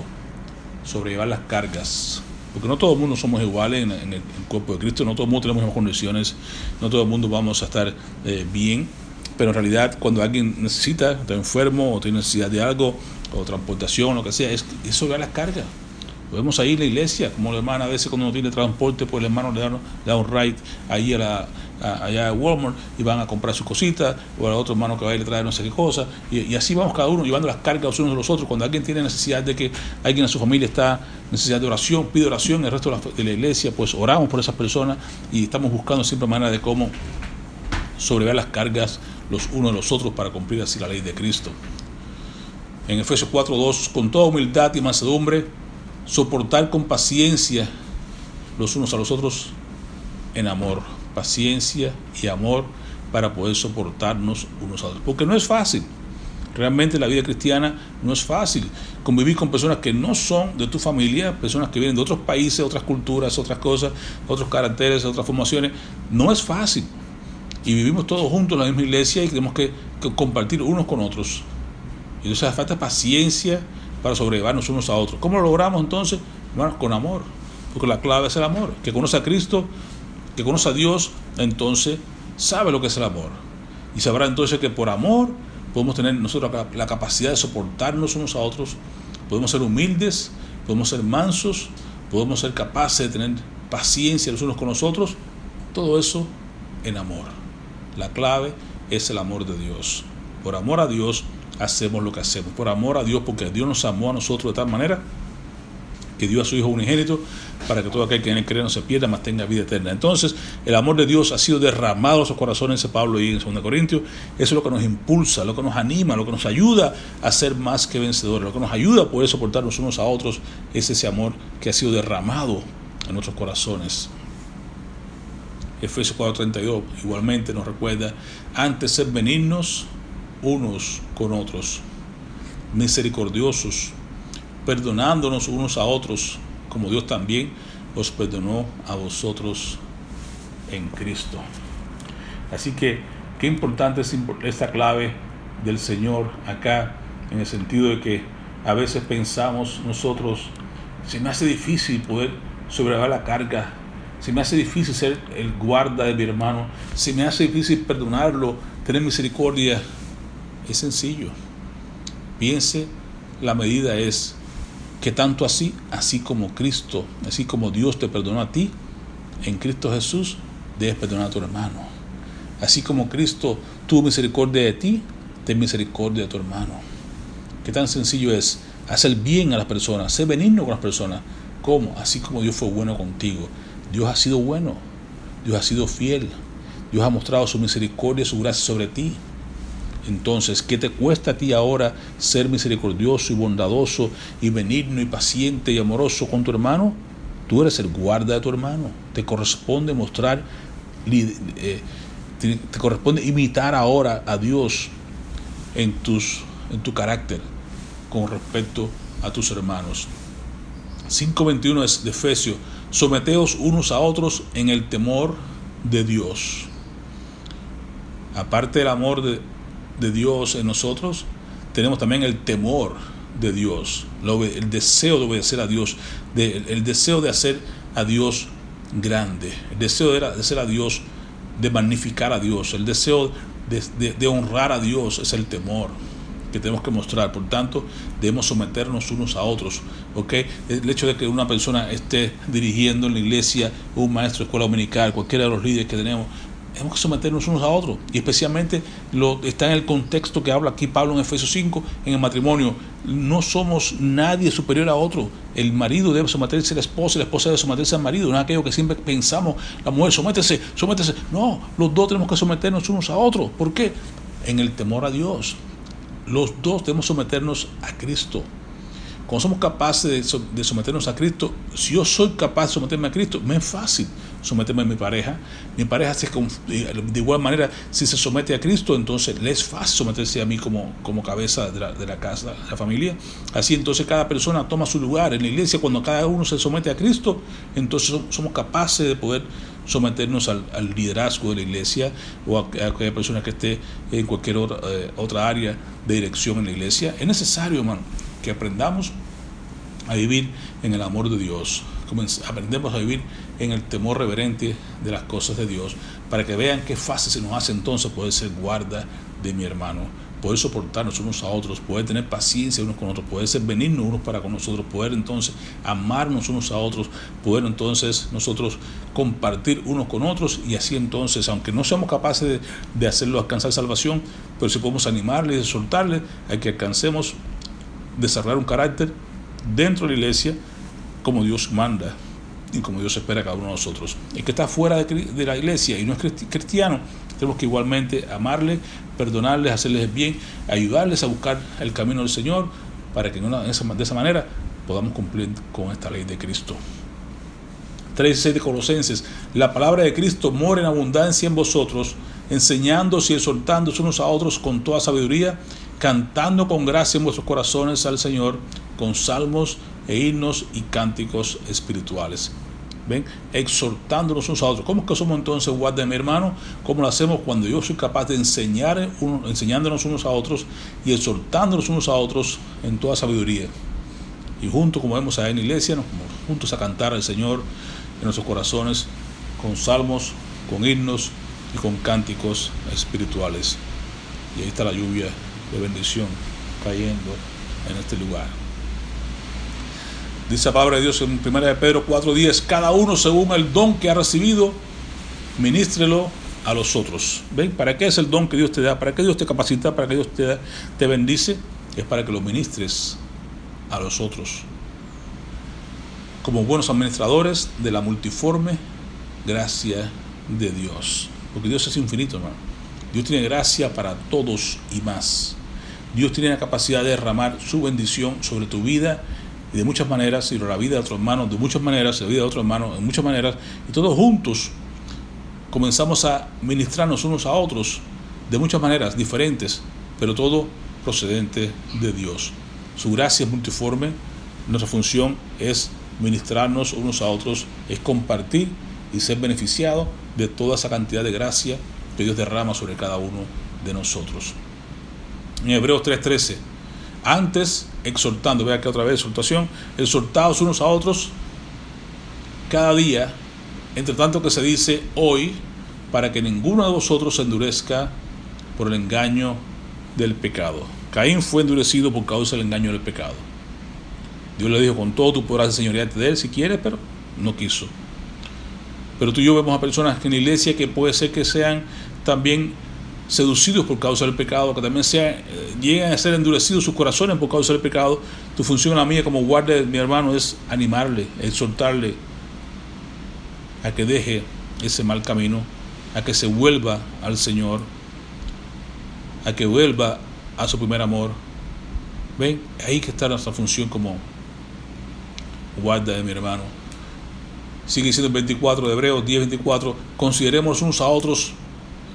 sobrellevar las cargas, porque no todo el mundo somos iguales en el cuerpo de Cristo, no todo el mundo tenemos las mismas condiciones, no todo el mundo vamos a estar bien, pero en realidad cuando alguien necesita, está enfermo o tiene necesidad de algo, o transportación, lo que sea, es sobre las cargas. Lo vemos ahí en la iglesia, como la hermana a veces cuando no tiene transporte, pues el hermano le da un ride ahí allá a Walmart y van a comprar sus cositas, o al otro hermano que va y le trae no sé qué cosa, y así vamos cada uno llevando las cargas los unos de los otros. Cuando alguien tiene necesidad de que alguien en su familia está necesidad de oración, pide oración, el resto de la iglesia pues oramos por esas personas y estamos buscando siempre manera de cómo sobrellevar las cargas los unos de los otros para cumplir así la ley de Cristo. En Efesios 4:2, con toda humildad y mansedumbre, soportar con paciencia los unos a los otros en amor. Paciencia y amor para poder soportarnos unos a otros. Porque no es fácil. Realmente la vida cristiana no es fácil. Convivir con personas que no son de tu familia, personas que vienen de otros países, otras culturas, otras cosas, otros caracteres, otras formaciones, no es fácil. Y vivimos todos juntos en la misma iglesia y tenemos que compartir unos con otros. Y entonces hace falta paciencia para sobrellevarnos unos a otros. ¿Cómo lo logramos entonces? Hermanos, con amor. Porque la clave es el amor. Que conoce a Cristo, que conoce a Dios, entonces sabe lo que es el amor. Y sabrá entonces que por amor podemos tener nosotros la capacidad de soportarnos unos a otros. Podemos ser humildes, podemos ser mansos, podemos ser capaces de tener paciencia los unos con los otros. Todo eso en amor. La clave es el amor de Dios. Por amor a Dios hacemos lo que hacemos, por amor a Dios, porque Dios nos amó a nosotros de tal manera que dio a su Hijo unigénito para que todo aquel que en él cree no se pierda, mas tenga vida eterna. Entonces, el amor de Dios ha sido derramado en nuestros corazones, dice Pablo y en 2 Corintios. Eso es lo que nos impulsa, lo que nos anima, lo que nos ayuda a ser más que vencedores, lo que nos ayuda a poder soportarnos unos a otros, es ese amor que ha sido derramado en nuestros corazones. Efesios 4:32 igualmente nos recuerda: antes ser benignos unos con otros, misericordiosos, perdonándonos unos a otros, como Dios también os perdonó a vosotros en Cristo. Así que qué importante es esta clave del Señor acá, en el sentido de que a veces pensamos nosotros: se me hace difícil poder sobrellevar la carga, se me hace difícil ser el guarda de mi hermano, se me hace difícil perdonarlo, tener misericordia. Es sencillo. Piense, la medida es que tanto así como Cristo, así como Dios te perdonó a ti, en Cristo Jesús debes perdonar a tu hermano. Así como Cristo tuvo misericordia de ti, ten misericordia de tu hermano. Qué tan sencillo es hacer bien a las personas, ser benigno con las personas. ¿Cómo? Así como Dios fue bueno contigo. Dios ha sido bueno, Dios ha sido fiel, Dios ha mostrado su misericordia, su gracia sobre ti. Entonces, ¿qué te cuesta a ti ahora ser misericordioso y bondadoso y benigno y paciente y amoroso con tu hermano? Tú eres el guarda de tu hermano. Te corresponde mostrar, te corresponde imitar ahora a Dios en tu carácter con respecto a tus hermanos. 5:21 es de Efesios: someteos unos a otros en el temor de Dios. Aparte del amor de Dios en nosotros, tenemos también el temor de Dios, el deseo de obedecer a Dios, el deseo de hacer a Dios grande, el deseo de hacer a Dios, de magnificar a Dios, el deseo de honrar a Dios. Es el temor que tenemos que mostrar. Por tanto, debemos someternos unos a otros, ¿ok? El hecho de que una persona esté dirigiendo en la iglesia, un maestro de escuela dominical, cualquiera de los líderes que tenemos que someternos unos a otros, y especialmente está en el contexto que habla aquí Pablo en Efesios 5, en el matrimonio. No somos nadie superior a otro. El marido debe someterse a la esposa debe someterse al marido. No es aquello que siempre pensamos, la mujer, sométese. No, los dos tenemos que someternos unos a otros. ¿Por qué? En el temor a Dios. Los dos debemos someternos a Cristo. Cuando somos capaces de someternos a Cristo, si yo soy capaz de someterme a Cristo, me es fácil someterme a mi pareja. Mi pareja, de igual manera, si se somete a Cristo, entonces le es fácil someterse a mí como cabeza de la casa, de la familia. Así entonces cada persona toma su lugar en la iglesia. Cuando cada uno se somete a Cristo, entonces somos capaces de poder someternos al liderazgo de la iglesia, o a aquella persona que esté en cualquier otra área de dirección en la iglesia. Es necesario, hermano, que aprendamos a vivir en el amor de Dios. Aprendemos a vivir en el temor reverente de las cosas de Dios, para que vean qué fácil se nos hace entonces poder ser guarda de mi hermano, poder soportarnos unos a otros, poder tener paciencia unos con otros, poder ser benignos unos para con nosotros, poder entonces amarnos unos a otros, poder entonces nosotros compartir unos con otros, y así entonces, aunque no seamos capaces de hacerlo alcanzar salvación, pero si podemos animarle y exhortarle a que alcancemos desarrollar un carácter dentro de la iglesia como Dios manda y como Dios espera a cada uno de nosotros. El que está fuera de la iglesia y no es cristiano, tenemos que igualmente amarle, perdonarles, hacerles el bien, ayudarles a buscar el camino del Señor, para que de esa manera podamos cumplir con esta ley de Cristo. 3:6 de Colosenses: la palabra de Cristo mora en abundancia en vosotros, enseñándoos y exhortándoos unos a otros con toda sabiduría, cantando con gracia en vuestros corazones al Señor, con salmos e himnos y cánticos espirituales. ¿Ven? Exhortándonos unos a otros. ¿Cómo es que somos entonces guarda de mi hermano? ¿Cómo lo hacemos? Cuando yo soy capaz de enseñándonos unos a otros y exhortándonos unos a otros en toda sabiduría. Y juntos, como vemos ahí en la iglesia, nos vamos juntos a cantar al Señor en nuestros corazones, con salmos, con himnos y con cánticos espirituales. Y ahí está la lluvia de bendición cayendo en este lugar. Dice la palabra de Dios en 1 de Pedro 4:10: cada uno según el don que ha recibido, ministrelo a los otros. ¿Ven? ¿Para qué es el don que Dios te da? ¿Para qué Dios te capacita? ¿Para qué Dios te bendice? Es para que lo ministres a los otros, como buenos administradores de la multiforme gracia de Dios. Porque Dios es infinito, hermano. Dios tiene gracia para todos y más. Dios tiene la capacidad de derramar su bendición sobre tu vida y de muchas maneras, y sobre la vida de otros hermanos de muchas maneras, la vida de otros hermanos de muchas maneras, y todos juntos comenzamos a ministrarnos unos a otros de muchas maneras diferentes, pero todo procedente de Dios. Su gracia es multiforme. Nuestra función es ministrarnos unos a otros, es compartir y ser beneficiados de toda esa cantidad de gracia que Dios derrama sobre cada uno de nosotros. En Hebreos 3:13: antes, exhortando, vea que otra vez exhortación, exhortados unos a otros cada día, entre tanto que se dice hoy, para que ninguno de vosotros se endurezca por el engaño del pecado. Caín fue endurecido por causa del engaño del pecado. Dios le dijo: con todo tú podrás enseñorearte de él si quieres, pero no quiso. Pero tú y yo vemos a personas en la iglesia que puede ser que sean también seducidos por causa del pecado, que también llegan a ser endurecidos sus corazones por causa del pecado. Tu función, la mía como guardia de mi hermano, es animarle, exhortarle a que deje ese mal camino, a que se vuelva al Señor, a que vuelva a su primer amor. Ven, ahí que está nuestra función como guarda de mi hermano. sigue siendo el 24 de Hebreos 10:24, consideremos unos a otros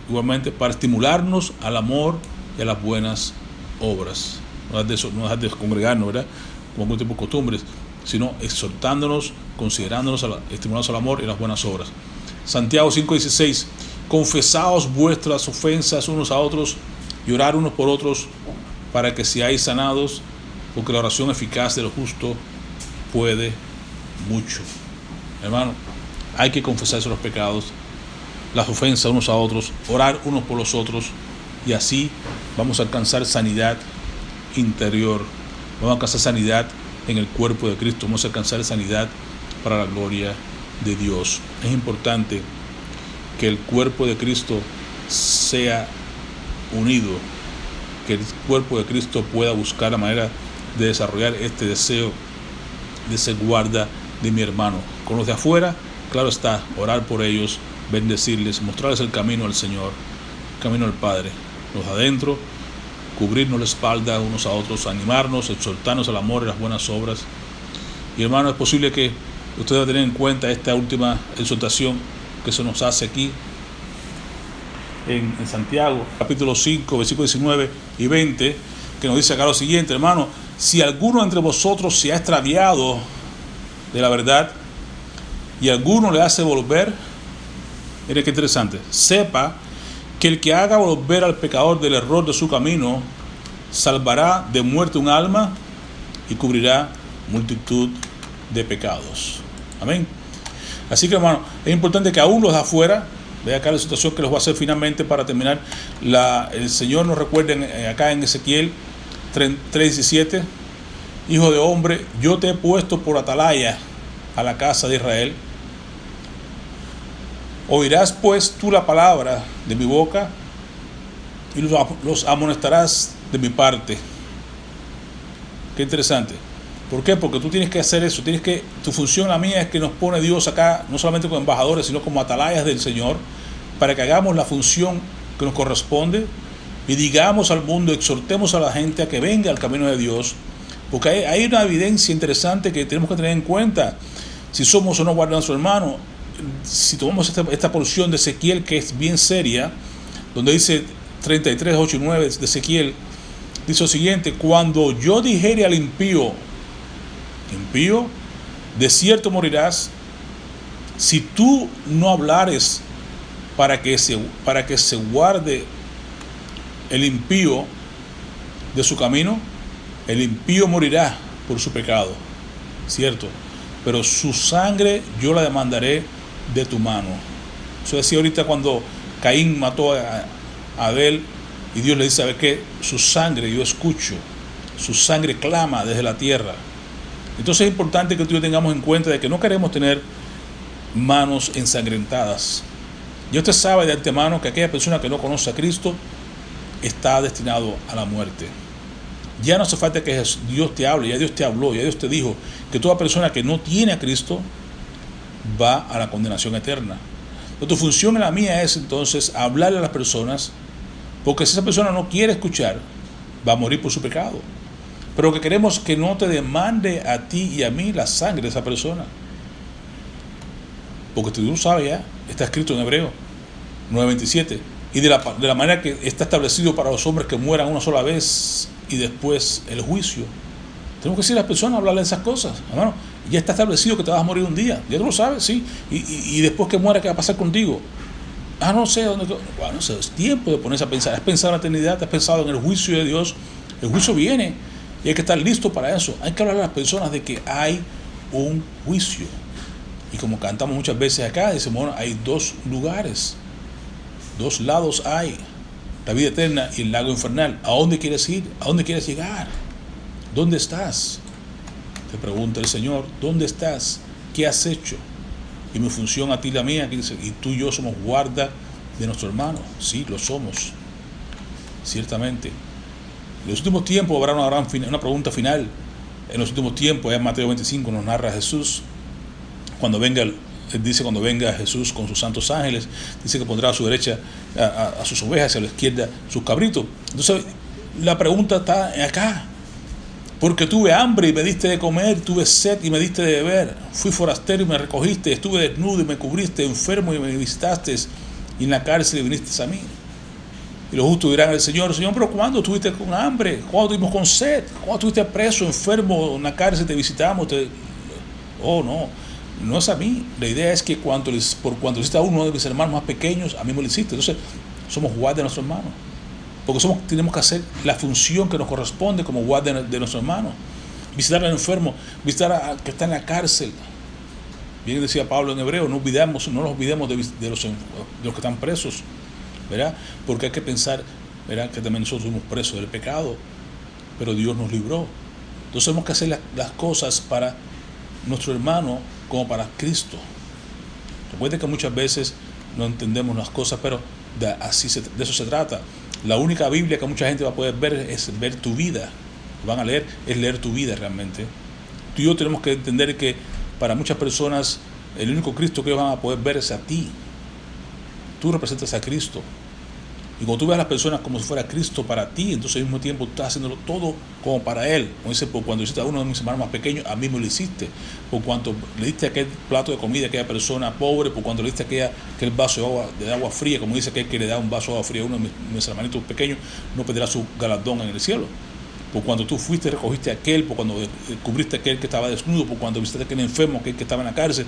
igualmente para estimularnos al amor y a las buenas obras. No dejar de congregarnos, ¿verdad? Como muchos por costumbres, sino exhortándonos, considerándonos, estimulándonos al amor y a las buenas obras. Santiago 5:16, confesaos vuestras ofensas unos a otros y orar unos por otros para que seáis sanados, porque la oración eficaz de lo justo puede mucho. Hermano, hay que confesarse los pecados, las ofensas unos a otros, orar unos por los otros, y así vamos a alcanzar sanidad interior, vamos a alcanzar sanidad en el cuerpo de Cristo, vamos a alcanzar sanidad para la gloria de Dios. Es importante que el cuerpo de Cristo sea unido, que el cuerpo de Cristo pueda buscar la manera de desarrollar este deseo de ser guarda de mi hermano. Con los de afuera, claro está, orar por ellos, bendecirles, mostrarles el camino al Señor, el camino al Padre. Los de adentro, cubrirnos la espalda unos a otros, animarnos, exhortarnos al amor y las buenas obras. Y hermano, es posible que usted deba tener en cuenta esta última exhortación que se nos hace aquí en Santiago, capítulo 5, versículos 19 y 20, que nos dice acá lo siguiente: hermano, si alguno entre vosotros se ha extraviado de la verdad y alguno le hace volver, mire qué interesante, sepa que el que haga volver al pecador del error de su camino salvará de muerte un alma y cubrirá multitud de pecados. Amén. Así que, hermano, es importante que aún los de afuera, vea acá la situación que los voy a hacer finalmente para terminar. El Señor nos recuerda acá en Ezequiel 3:17, hijo de hombre, yo te he puesto por atalaya a la casa de Israel. Oirás pues tú la palabra de mi boca y los amonestarás de mi parte. Qué interesante. ¿Por qué? Porque tú tienes que hacer eso. Tu función, la mía, es que nos pone Dios acá, no solamente como embajadores, sino como atalayas del Señor, para que hagamos la función que nos corresponde y digamos al mundo, exhortemos a la gente a que venga al camino de Dios. Porque hay una evidencia interesante que tenemos que tener en cuenta. Si somos o no guardas a nuestro hermano, si tomamos esta porción de Ezequiel, que es bien seria, donde dice 33, 8 y 9 de Ezequiel, dice lo siguiente: cuando yo dijere al impío, de cierto morirás, si tú no hablares para que se guarde el impío de su camino, el impío morirá por su pecado, cierto, pero su sangre yo la demandaré de tu mano. Eso decía ahorita cuando Caín mató a Abel, y Dios le dice: ¿sabe qué? Su sangre yo escucho, su sangre clama desde la tierra. Entonces es importante que tú y yo tengamos en cuenta de que no queremos tener manos ensangrentadas. Ya usted sabe de antemano que aquella persona que no conoce a Cristo está destinado a la muerte. Ya no hace falta que Dios te hable, ya Dios te habló, ya Dios te dijo que toda persona que no tiene a Cristo va a la condenación eterna. Pero tu función y la mía es entonces hablarle a las personas, porque si esa persona no quiere escuchar, va a morir por su pecado. Pero lo que queremos es que no te demande a ti y a mí la sangre de esa persona. Porque tú sabes ya, está escrito en Hebreo 9:27. Y de la manera que está establecido para los hombres que mueran una sola vez y después el juicio. Tenemos que decir a las personas, hablarle de esas cosas. Hermano, ya está establecido que te vas a morir un día. Ya tú lo sabes, sí. Y después que muera, ¿qué va a pasar contigo? No sé dónde. Bueno, es tiempo de ponerse a pensar. ¿Has pensado en la eternidad? ¿Has pensado en el juicio de Dios? El juicio viene y hay que estar listo para eso. Hay que hablar a las personas de que hay un juicio. Y como cantamos muchas veces acá, decimos, bueno, hay dos lugares, dos lados hay: la vida eterna y el lago infernal. ¿A dónde quieres ir? ¿A dónde quieres llegar? ¿Dónde estás? Te pregunta el Señor, ¿dónde estás? ¿Qué has hecho? Y mi función a ti y la mía, que dice, y tú y yo somos guarda de nuestro hermano. Sí, lo somos, ciertamente. En los últimos tiempos habrá una pregunta final. En los últimos tiempos, en Mateo 25 nos narra Jesús, cuando venga Jesús con sus santos ángeles, dice que pondrá a su derecha a sus ovejas y a la izquierda sus cabritos. Entonces la pregunta está acá: Porque tuve hambre y me diste de comer, tuve sed y me diste de beber. Fui forastero y me recogiste, estuve desnudo y me cubriste, enfermo y me visitaste, y en la cárcel y viniste a mí. Y los justos dirán al Señor, Señor, pero ¿cuándo estuviste con hambre? ¿Cuándo estuvimos con sed? ¿Cuándo estuviste preso, enfermo, en la cárcel, te visitamos? Oh, no, no es a mí. La idea es que por cuanto hiciste a uno de mis hermanos más pequeños, a mí me lo hiciste. Entonces, somos guardias de nuestros hermanos. Porque tenemos que hacer la función que nos corresponde como guardias de nuestros hermanos. Visitar al enfermo, visitar al que está en la cárcel. Bien decía Pablo en Hebreo, no nos olvidemos de los que están presos, ¿verdad? Porque hay que pensar, ¿verdad?, que también nosotros somos presos del pecado, pero Dios nos libró. Entonces tenemos que hacer las cosas para nuestro hermano como para Cristo. Recuerden que muchas veces no entendemos las cosas, pero de eso se trata. La única Biblia que mucha gente va a poder ver es ver tu vida. Van a leer, es leer tu vida realmente. Tú y yo tenemos que entender que para muchas personas el único Cristo que ellos van a poder ver es a ti. Tú representas a Cristo. Y cuando tú ves a las personas como si fuera Cristo para ti, entonces al mismo tiempo tú estás haciéndolo todo como para Él. Como dice, por cuando hiciste a uno de mis hermanos más pequeños, a mí me lo hiciste. Por cuanto le diste aquel plato de comida a aquella persona pobre, por cuanto le diste aquel vaso de agua fría, como dice aquel que le da un vaso de agua fría a uno de mis hermanitos pequeños, no perderá su galardón en el cielo. Por cuando tú fuiste y recogiste a aquel, por cuando cubriste a aquel que estaba desnudo, por cuando visitaste a aquel enfermo, aquel que estaba en la cárcel,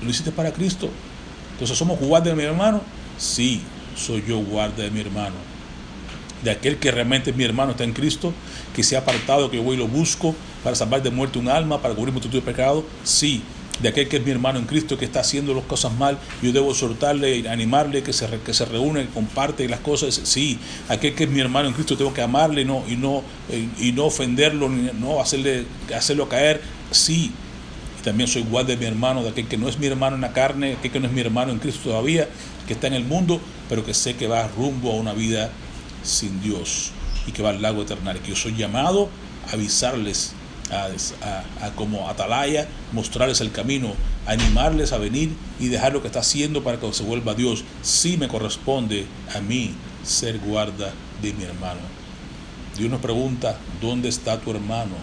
lo hiciste para Cristo. Entonces, ¿somos guardias de mi hermano? Sí, soy yo guardia de mi hermano. De aquel que realmente es mi hermano, está en Cristo, que se ha apartado, que yo voy y lo busco para salvar de muerte un alma, para cubrir multitud de pecados. Sí, de aquel que es mi hermano en Cristo, que está haciendo las cosas mal, yo debo exhortarle, animarle, que se reúne, que comparte las cosas. Sí, aquel que es mi hermano en Cristo, tengo que amarle y no ofenderlo, no hacerlo caer. Sí, y también soy guardia de mi hermano, de aquel que no es mi hermano en la carne, aquel que no es mi hermano en Cristo todavía, que está en el mundo, pero que sé que va rumbo a una vida sin Dios y que va al lago eterno. Que yo soy llamado a avisarles, como atalaya, mostrarles el camino, animarles a venir y dejar lo que está haciendo para que se vuelva a Dios. Sí me corresponde a mí ser guarda de mi hermano. Dios nos pregunta, ¿dónde está tu hermano?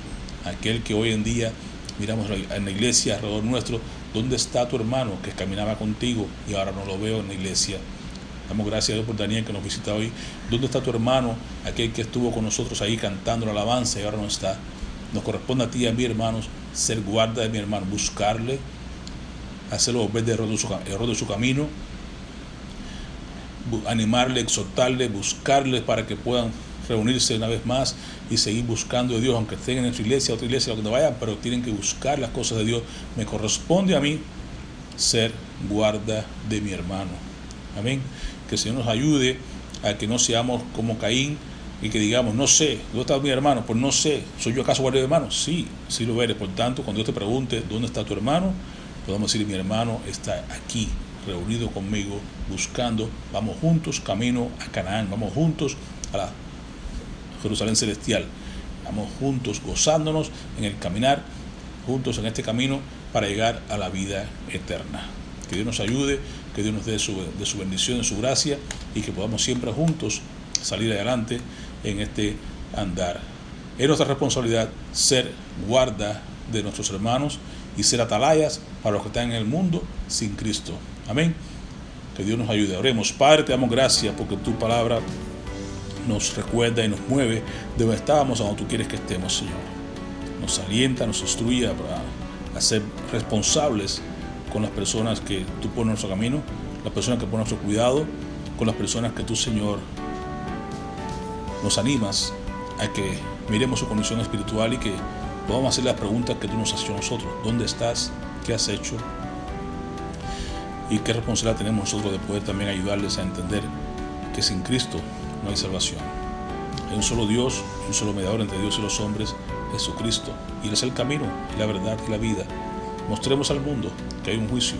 Aquel que hoy en día miramos en la iglesia alrededor nuestro, ¿dónde está tu hermano que caminaba contigo y ahora no lo veo en la iglesia? Damos gracias a Dios por Daniel que nos visita hoy. ¿Dónde está tu hermano? Aquel que estuvo con nosotros ahí cantando la alabanza y ahora no está. Nos corresponde a ti y a mí, hermanos, ser guarda de mi hermano, buscarle, hacerlo volver de error de su camino, animarle, exhortarle, buscarle para que puedan reunirse una vez más y seguir buscando a Dios, aunque estén en nuestra iglesia, otra iglesia, donde vayan, pero tienen que buscar las cosas de Dios. Me corresponde a mí ser guarda de mi hermano. Amén. Que el Señor nos ayude a que no seamos como Caín y que digamos, no sé, ¿dónde está mi hermano? Pues no sé, ¿soy yo acaso guardia de hermano? Sí, sí lo eres. Por tanto, cuando Dios te pregunte, ¿dónde está tu hermano? Podemos decir, mi hermano está aquí, reunido conmigo, buscando, vamos juntos, camino a Canaán, vamos juntos a la Jerusalén celestial, vamos juntos gozándonos en el caminar, juntos en este camino para llegar a la vida eterna. Que Dios nos ayude, que Dios nos dé de su bendición, de su gracia y que podamos siempre juntos salir adelante en este andar. Es nuestra responsabilidad ser guarda de nuestros hermanos y ser atalayas para los que están en el mundo sin Cristo. Amén. Que Dios nos ayude. Oremos. Padre, te damos gracias porque tu palabra nos recuerda y nos mueve de donde estábamos a donde tú quieres que estemos, Señor. Nos alienta, nos instruye a ser responsables con las personas que tú pones en nuestro camino, las personas que pones nuestro cuidado, con las personas que tú, Señor, nos animas a que miremos su condición espiritual y que podamos hacer las preguntas que tú nos has hecho a nosotros. ¿Dónde estás? ¿Qué has hecho? Y qué responsabilidad tenemos nosotros de poder también ayudarles a entender que sin Cristo no hay salvación. Hay un solo Dios, un solo mediador entre Dios y los hombres, Jesucristo. Y Él es el camino, la verdad y la vida. Mostremos al mundo que hay un juicio,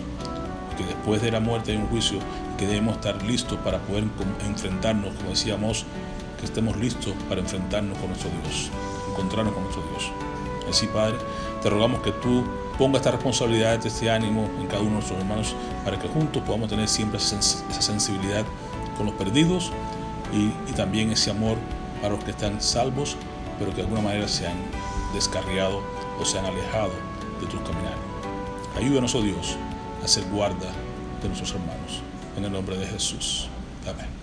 que después de la muerte hay un juicio y que debemos estar listos para poder enfrentarnos, como decíamos, que estemos listos para enfrentarnos con nuestro Dios, encontrarnos con nuestro Dios. Así, Padre, te rogamos que tú pongas esta responsabilidad, este ánimo en cada uno de nuestros hermanos para que juntos podamos tener siempre esa sensibilidad con los perdidos y también ese amor para los que están salvos pero que de alguna manera se han descarriado o se han alejado de tus caminar. Ayúdanos, oh Dios, a ser guarda de nuestros hermanos. En el nombre de Jesús. Amén.